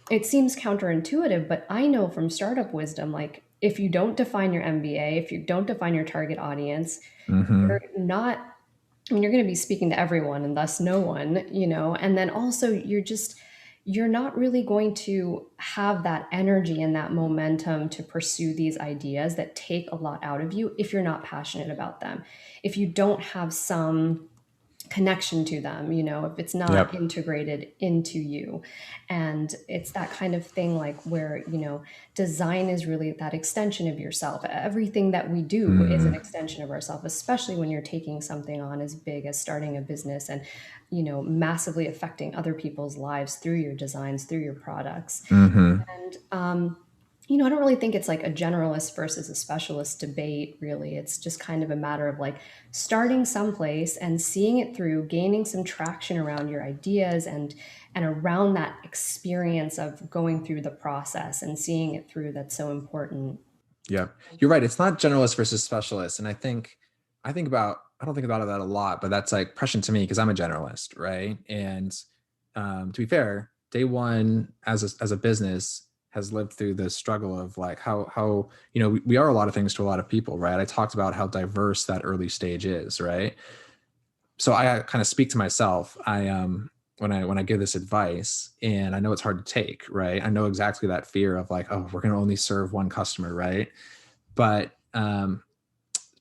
Speaker 1: it seems counterintuitive, but I know from startup wisdom, like if you don't define your MBA, if you don't define your target audience,
Speaker 2: Hmm.
Speaker 1: you're not, I mean, you're going to be speaking to everyone and thus no one, and then also you're not really going to have that energy and that momentum to pursue these ideas that take a lot out of you if you're not passionate about them. If you don't have some connection to them, if it's not
Speaker 2: Yep.
Speaker 1: integrated into you. And it's that kind of thing, like where, design is really that extension of yourself. Everything that we do is an
Speaker 2: Mm,
Speaker 1: extension of ourselves, especially when you're taking something on as big as starting a business and, massively affecting other people's lives through your designs, through your products.
Speaker 2: hmm.
Speaker 1: And, I don't really think it's like a generalist versus a specialist debate, really. It's just kind of a matter of like starting someplace and seeing it through, gaining some traction around your ideas and around that experience of going through the process and seeing it through. That's so important.
Speaker 2: Yep. You're right. It's not generalist versus specialist. And I don't think about that a lot, but that's like prescient to me because I'm a generalist, right? And to be fair, day one as a business has lived through the struggle of like how we are a lot of things to a lot of people, right? I talked about how diverse that early stage is, right? So I kind of speak to myself. When I give this advice, and I know it's hard to take, right? I know exactly that fear of like, oh, we're going to only serve one customer, right? But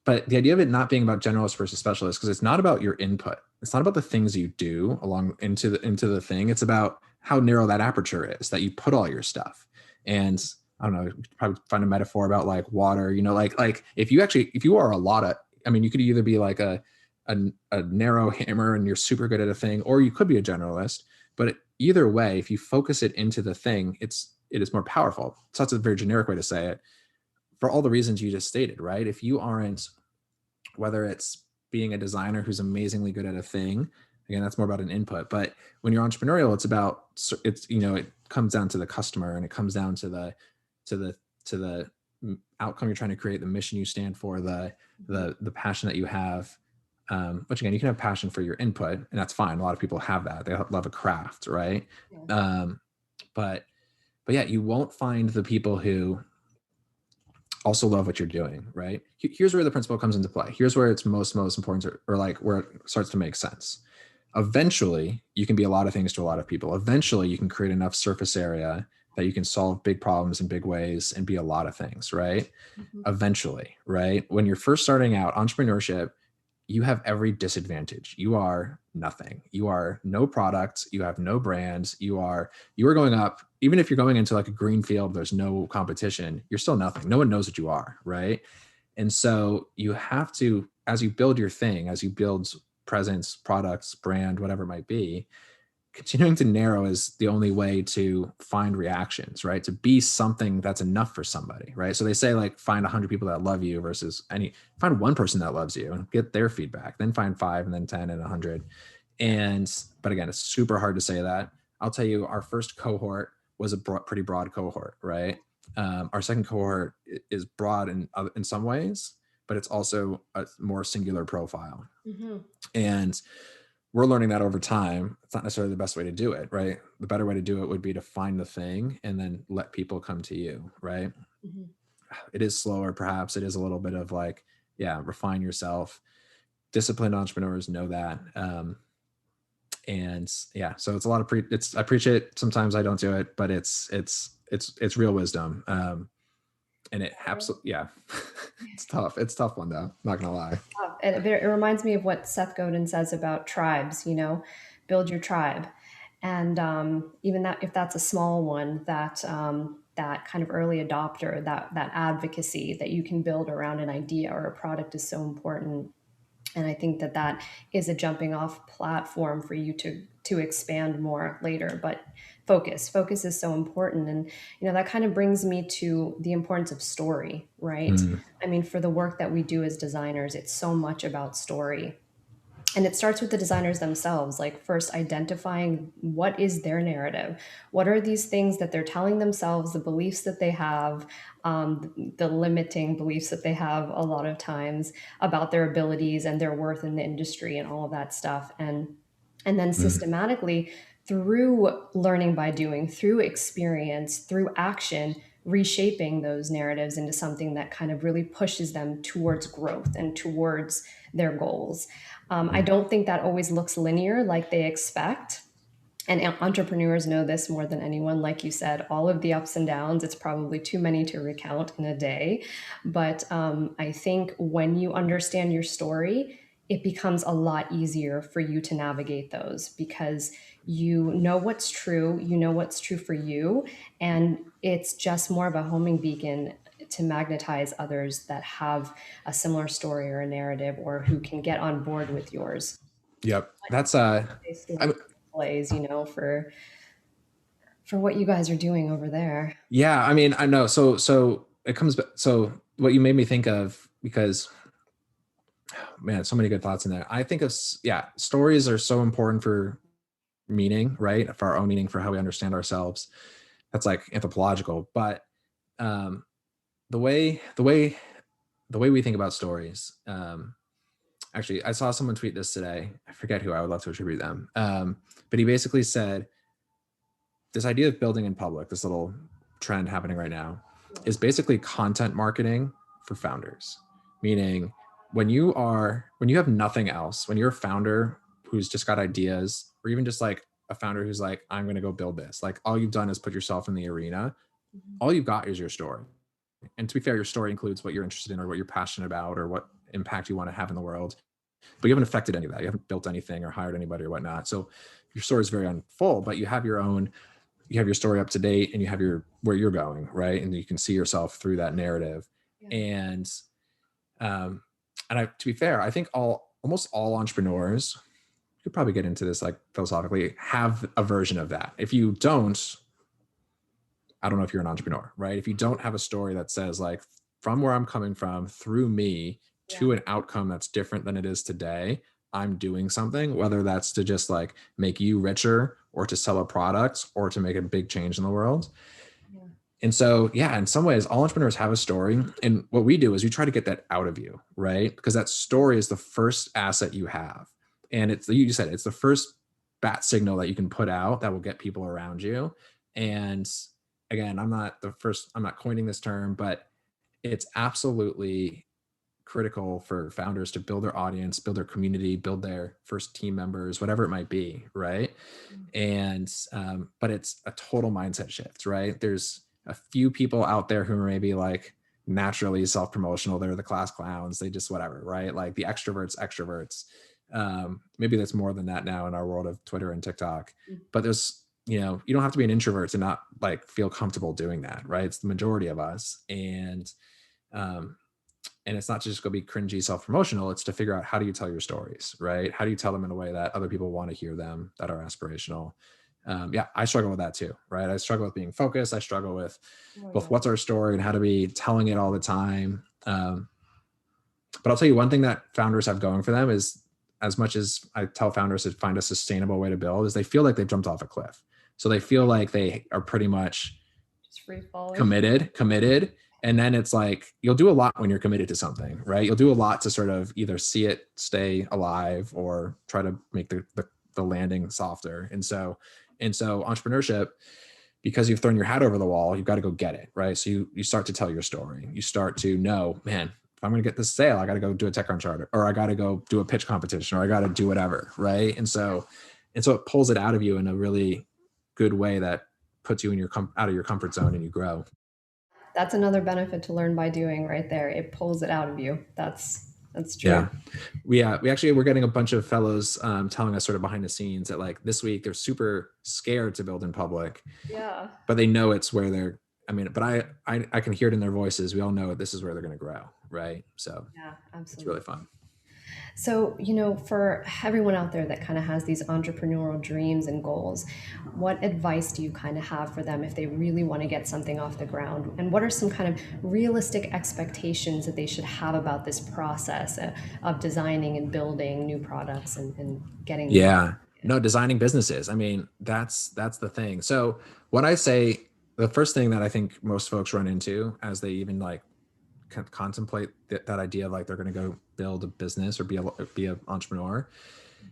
Speaker 2: but the idea of it not being about generalist versus specialist, because it's not about your input. It's not about the things you do along into the thing. It's about how narrow that aperture is that you put all your stuff. And I don't know, you could probably find a metaphor about like water, like if you are a lot of, I mean, you could either be like a narrow hammer and you're super good at a thing, or you could be a generalist. But either way, if you focus it into the thing, it is more powerful. So that's a very generic way to say it for all the reasons you just stated, right? If you aren't, whether it's being a designer who's amazingly good at a thing, again, that's more about an input. But when you're entrepreneurial, it comes down to the customer, and it comes down to the outcome you're trying to create, the mission you stand for, the passion that you have. Which again, you can have passion for your input, and that's fine. A lot of people have that. They love a craft, right?
Speaker 1: Yeah.
Speaker 2: Um, but but yeah, you won't find the people who also love what you're doing, right? Here's where the principle comes into play. Here's where it's most important or like where it starts to make sense. Eventually, you can be a lot of things to a lot of people. Eventually, you can create enough surface area that you can solve big problems in big ways and be a lot of things, right?
Speaker 1: Mhm.
Speaker 2: Eventually, right? When you're first starting out, entrepreneurship, you have every disadvantage. You are nothing. You are no product. You have no brands. You are going up. Even if you're going into like a green field, there's no competition. You're still nothing. No one knows what you are, right? And so you have to, as you build your thing, as you build presence, products, brand, whatever it might be, continuing to narrow is the only way to find reactions, right? To be something that's enough for somebody, right? So they say like find 100 people that love you versus find one person that loves you and get their feedback, then find five and then 10 and 100. But again, it's super hard to say that. I'll tell you, our first cohort was a pretty broad cohort, right? Our second cohort is broad in some ways, but it's also a more singular profile.
Speaker 1: Mhm.
Speaker 2: And we're learning that over time. It's not necessarily the best way to do it, right? The better way to do it would be to find the thing and then let people come to you, right?
Speaker 1: Mhm.
Speaker 2: It is slower, perhaps. It is a little bit of like, yeah, refine yourself. Disciplined entrepreneurs know that. And yeah, so it's a lot of I preach it. Sometimes I don't do it, but it's real wisdom. And it absolutely, yeah, it's tough. It's a tough one though. Not gonna lie.
Speaker 1: It reminds me of what Seth Godin says about tribes, build your tribe. And even that, if that's a small one, that kind of early adopter, that advocacy that you can build around an idea or a product is so important. And I think that is a jumping off platform for you to expand more later. But focus is so important. And that kind of brings me to the importance of story, right?
Speaker 2: Mm,
Speaker 1: I mean, for the work that we do as designers, it's so much about story. And it starts with the designers themselves, like first identifying what is their narrative. What are these things that they're telling themselves, the beliefs that they have, the limiting beliefs that they have a lot of times about their abilities and their worth in the industry and all of that stuff. And then
Speaker 2: mm,
Speaker 1: systematically, through learning by doing, through experience, through action, reshaping those narratives into something that kind of really pushes them towards growth and towards their goals. I
Speaker 2: mm.
Speaker 1: don't think that always looks linear like they expect. And entrepreneurs know this more than anyone. Like you said, all of the ups and downs, it's probably too many to recount in a day. But I think when you understand your story, it becomes a lot easier for you to navigate those because you know what's true for you. And it's just more of a homing beacon to magnetize others that have a similar story or a narrative or who can get on board with yours.
Speaker 2: Yep. That's
Speaker 1: Story plays, for what you guys are doing over there.
Speaker 2: yeah, I mean, I know. So it comes back. So what you made me think of, because man, so many good thoughts in there. I think of, yeah, stories are so important for meaning, right? For our own meaning, for how we understand ourselves. That's like anthropological. But um, the way we think about stories. Actually, I saw someone tweet this today. I forget who. I would love to attribute them. But he basically said this idea of building in public, this little trend happening right now, is basically content marketing for founders. Meaning, when you have nothing else, when you're a founder who's just got ideas, or even just like a founder who's like, I'm going to go build this, like all you've done is put yourself in the arena. All you've got is your story. And to be fair, your story includes what you're interested in or what you're passionate about or what impact you want to have in the world. But you haven't affected any of that. You haven't built anything or hired anybody or whatnot. So your story is very unfull, but you have your story up to date and you have where you're going, right? And you can see yourself through that narrative. Yeah. And to be fair, I think almost all entrepreneurs, you could probably get into this like philosophically, have a version of that. If you don't, I don't know if you're an entrepreneur, right? If you don't have a story that says like, from where I'm coming from, through me to an outcome that's different than it is today, I'm doing something, whether that's to just like make you richer or to sell a product or to make a big change in the world. Yeah. And so, yeah, in some ways, all entrepreneurs have a story. And what we do is we try to get that out of you, right? Because that story is the first asset you have. And you said, it's the first bat signal that you can put out that will get people around you. And again, I'm not coining this term, but it's absolutely critical for founders to build their audience, build their community, build their first team members, whatever it might be, right? And but it's a total mindset shift, right? There's a few people out there who are maybe like naturally self-promotional. They're the class clowns. They just whatever, right? Like the extroverts. Maybe that's more than that now in our world of Twitter and TikTok. But there's, you don't have to be an introvert to not like feel comfortable doing that, right? It's the majority of us. And it's not just going to be cringy self-promotional. It's to figure out, how do you tell your stories, right? How do you tell them in a way that other people want to hear them, that are aspirational? Yeah, I struggle with that too, right? I struggle with being focused. I struggle with both what's our story and how to be telling it all the time. But I'll tell you one thing that founders have going for them is, as much as I tell founders to find a sustainable way to build, is they feel like they've jumped off a cliff. So they feel like they are pretty much
Speaker 1: just free falling,
Speaker 2: committed. And then it's like, you'll do a lot when you're committed to something, right? You'll do a lot to sort of either see it stay alive or try to make the landing softer. And so entrepreneurship, because you've thrown your hat over the wall, you've got to go get it, right? So you start to tell your story. You start to know, man, if I'm going to get this sale, I got to go do a TechCrunch charter, or I got to go do a pitch competition, or I got to do whatever, right? And so it pulls it out of you in a really good way that puts you in out of your comfort zone and you grow.
Speaker 1: That's another benefit to learn by doing right there. It pulls it out of you. That's true.
Speaker 2: Yeah. We're getting a bunch of fellows telling us sort of behind the scenes that like this week they're super scared to build in public,
Speaker 1: Yeah.
Speaker 2: but they know it's where they're, I mean, but I can hear it in their voices. We all know this is where they're going to grow. Right. So
Speaker 1: Yeah,
Speaker 2: it's really
Speaker 1: absolutely.
Speaker 2: fun.
Speaker 1: So, for everyone out there that kind of has these entrepreneurial dreams and goals, what advice do you kind of have for them if they really want to get something off the ground? And what are some kind of realistic expectations that they should have about this process of designing and building new products and getting them?
Speaker 2: Yeah. No, designing businesses. I mean, that's the thing. So what I say, the first thing that I think most folks run into as they even like contemplate that idea of like they're going to go build a business or be an entrepreneur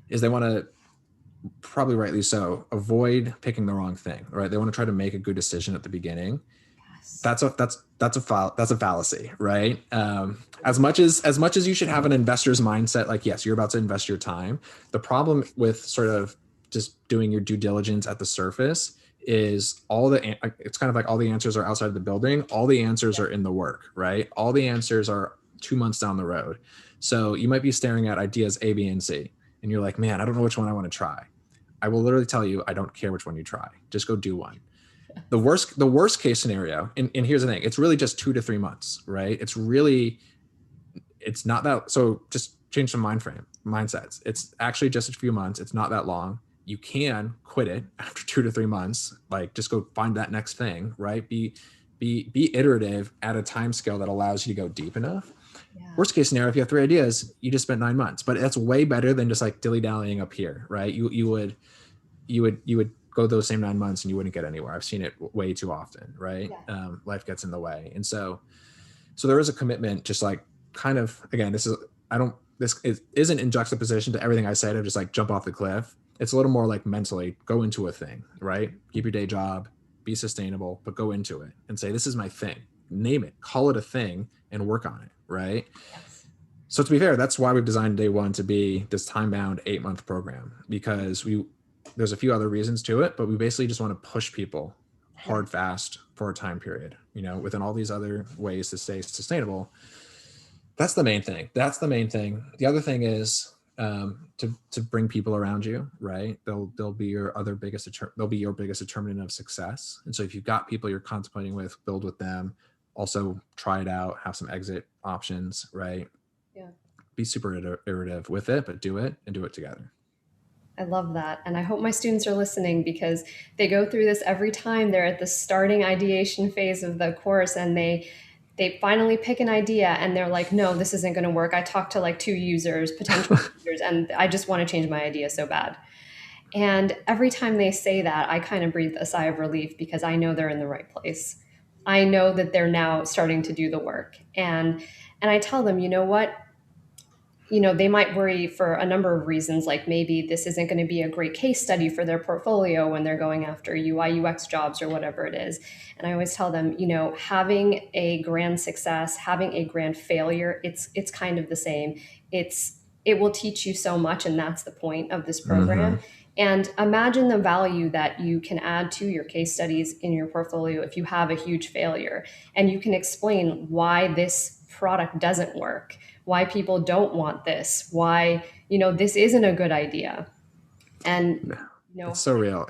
Speaker 2: is they want to, probably rightly so, avoid picking the wrong thing, right? They want to try to make a good decision at the beginning.
Speaker 1: Yes.
Speaker 2: That's a fallacy, right? As much as you should have an investor's mindset, like yes, you're about to invest your time. The problem with sort of just doing your due diligence at the surface is it's kind of like all the answers are outside of the building. All the answers are in the work, right? All the answers are 2 months down the road. So you might be staring at ideas A, B, and C, and you're like, man, I don't know which one I want to try. I will literally tell you, I don't care which one you try. Just go do one. The worst case scenario, and here's the thing, it's really just 2 to 3 months, right? It's not that, so just change some mindsets. It's actually just a few months. It's not that long. You can quit it after 2 to 3 months. Like just go find that next thing, right? Be iterative at a time scale that allows you to go deep enough.
Speaker 1: Yeah.
Speaker 2: Worst case scenario, if you have 3 ideas, you just spent 9 months, but that's way better than just like dilly-dallying up here, right? You would go those same 9 months and you wouldn't get anywhere. I've seen it way too often, right?
Speaker 1: Yeah.
Speaker 2: Life gets in the way. And so there is a commitment, just like kind of, again, this isn't in juxtaposition to everything I said of just like jump off the cliff. It's a little more like mentally go into a thing, right? Keep your day job, be sustainable, but go into it and say, this is my thing, name it, call it a thing and work on it. Right.
Speaker 1: Yes.
Speaker 2: So to be fair, that's why we've designed Day One to be this time-bound 8-month program, because there's a few other reasons to it, but we basically just want to push people hard, fast for a time period, within all these other ways to stay sustainable. That's the main thing. The other thing is to bring people around you, right? They'll be your biggest determinant of success. And so if you've got people you're contemplating with, build with them. Also try it out, have some exit options, right?
Speaker 1: Yeah.
Speaker 2: Be super iterative with it, but do it together.
Speaker 1: I love that. And I hope my students are listening because they go through this every time they're at the starting ideation phase of the course and they finally pick an idea and they're like, no, this isn't going to work. I talked to like 2 users, potential users, and I just want to change my idea so bad. And every time they say that, I kind of breathe a sigh of relief because I know they're in the right place. I know that they're now starting to do the work. And I tell them, you know what? They might worry for a number of reasons, like maybe this isn't going to be a great case study for their portfolio when they're going after UI, UX jobs or whatever it is. And I always tell them, having a grand success, having a grand failure, it's kind of the same. It will teach you so much, and that's the point of this program.
Speaker 2: Mm-hmm.
Speaker 1: And imagine the value that you can add to your case studies in your portfolio if you have a huge failure, and you can explain why this product doesn't work, why people don't want this, why, this isn't a good idea. And,
Speaker 2: it's so real.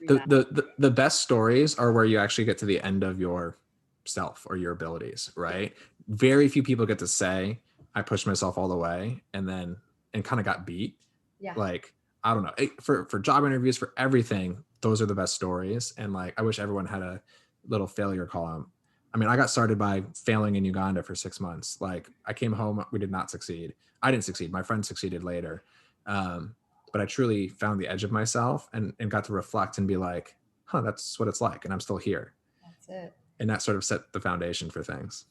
Speaker 2: The best stories are where you actually get to the end of your self or your abilities, right? Very few people get to say, I pushed myself all the way and kind of got beat.
Speaker 1: Yeah.
Speaker 2: Like, I don't know, for job interviews, for everything, those are the best stories. And like, I wish everyone had a little failure column. I mean, I got started by failing in Uganda for 6 months. Like I came home, we did not succeed. I didn't succeed. My friend succeeded later. But I truly found the edge of myself and got to reflect and be like, that's what it's like. And I'm still here.
Speaker 1: That's it.
Speaker 2: And that sort of set the foundation for things.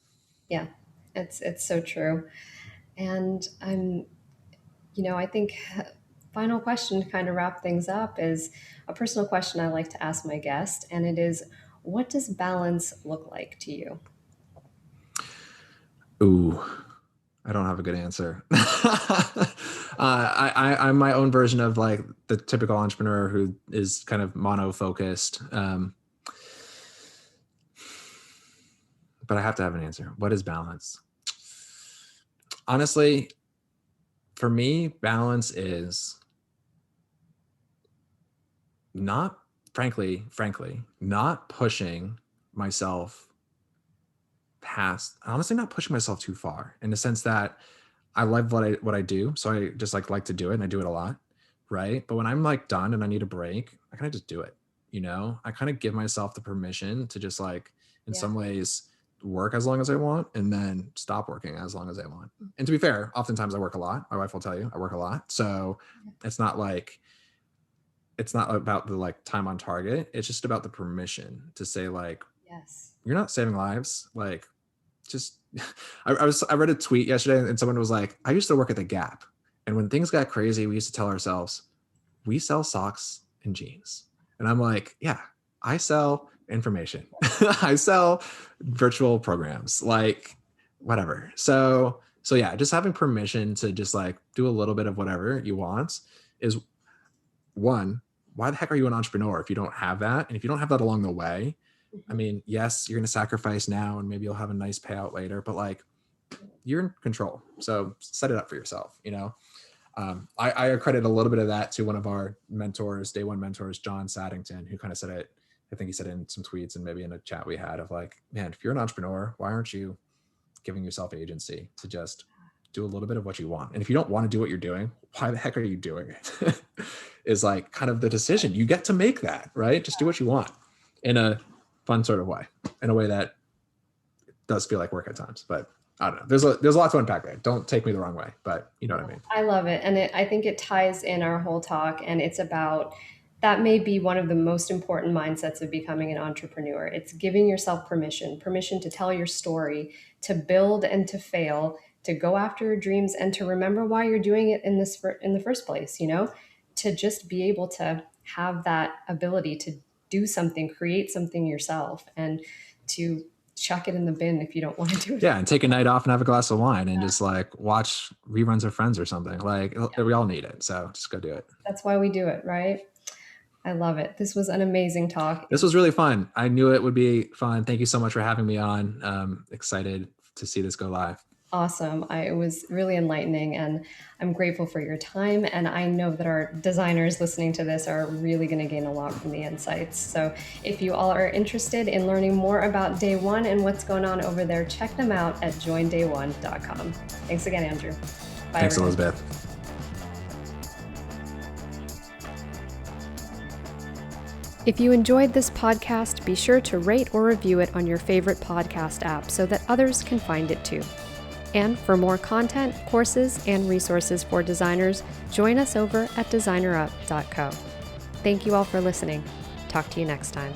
Speaker 1: Yeah, it's so true. And I think final question to kind of wrap things up is a personal question I like to ask my guest. And it is, what does balance look like to you?
Speaker 2: Ooh, I don't have a good answer. I'm my own version of like the typical entrepreneur who is kind of mono-focused. but I have to have an answer. What is balance? Honestly, for me, balance is not, frankly, not pushing myself past, honestly, not pushing myself too far, in the sense that I love what I do. So I just like to do it, and I do it a lot. Right. But when I'm like done and I need a break, I kind of just do it. I kind of give myself the permission to just like, in some ways, work as long as I want and then stop working as long as I want. And to be fair, oftentimes I work a lot. My wife will tell you I work a lot. So it's not about the like time on target. It's just about the permission to say like,
Speaker 1: yes,
Speaker 2: you're not saving lives. Like, just, I read a tweet yesterday and someone was like, I used to work at the Gap. And when things got crazy, we used to tell ourselves, we sell socks and jeans. And I'm like, yeah, I sell information. I sell virtual programs, like whatever. So yeah, just having permission to just like do a little bit of whatever you want is one. Why the heck are you an entrepreneur if you don't have that? And if you don't have that along the way, I mean, yes, you're going to sacrifice now and maybe you'll have a nice payout later, but like you're in control. So set it up for yourself, I accredit a little bit of that to one of our mentors, day one mentors, John Saddington, who kind of said it. I think he said it in some tweets and maybe in a chat we had of like, man, if you're an entrepreneur, why aren't you giving yourself agency to just do a little bit of what you want? And if you don't want to do what you're doing, why the heck are you doing it? Is like kind of the decision. You get to make that, right? Just do what you want in a fun sort of way, in a way that does feel like work at times, but I don't know. There's a lot to unpack there. Don't take me the wrong way, but you know what I mean.
Speaker 1: I love it. And I think it ties in our whole talk, and it's about, that may be one of the most important mindsets of becoming an entrepreneur. It's giving yourself permission to tell your story, to build and to fail, to go after your dreams, and to remember why you're doing it in the first place, to just be able to have that ability to do something, create something yourself, and to chuck it in the bin if you don't want to do it.
Speaker 2: Yeah, and take a night off and have a glass of wine and just like watch reruns of Friends or something. Like we all need it, so just go do it.
Speaker 1: That's why we do it, right? I love it. This was an amazing talk.
Speaker 2: This was really fun. I knew it would be fun. Thank you so much for having me on. Excited to see this go live.
Speaker 1: Awesome. It was really enlightening, and I'm grateful for your time. And I know that our designers listening to this are really going to gain a lot from the insights. So if you all are interested in learning more about Day One and what's going on over there, check them out at joindayone.com. Thanks again, Andrew. Bye,
Speaker 2: Thanks,
Speaker 1: everyone.
Speaker 2: Elizabeth.
Speaker 1: If you enjoyed this podcast, be sure to rate or review it on your favorite podcast app so that others can find it too. And for more content, courses, and resources for designers, join us over at designerup.co. Thank you all for listening. Talk to you next time.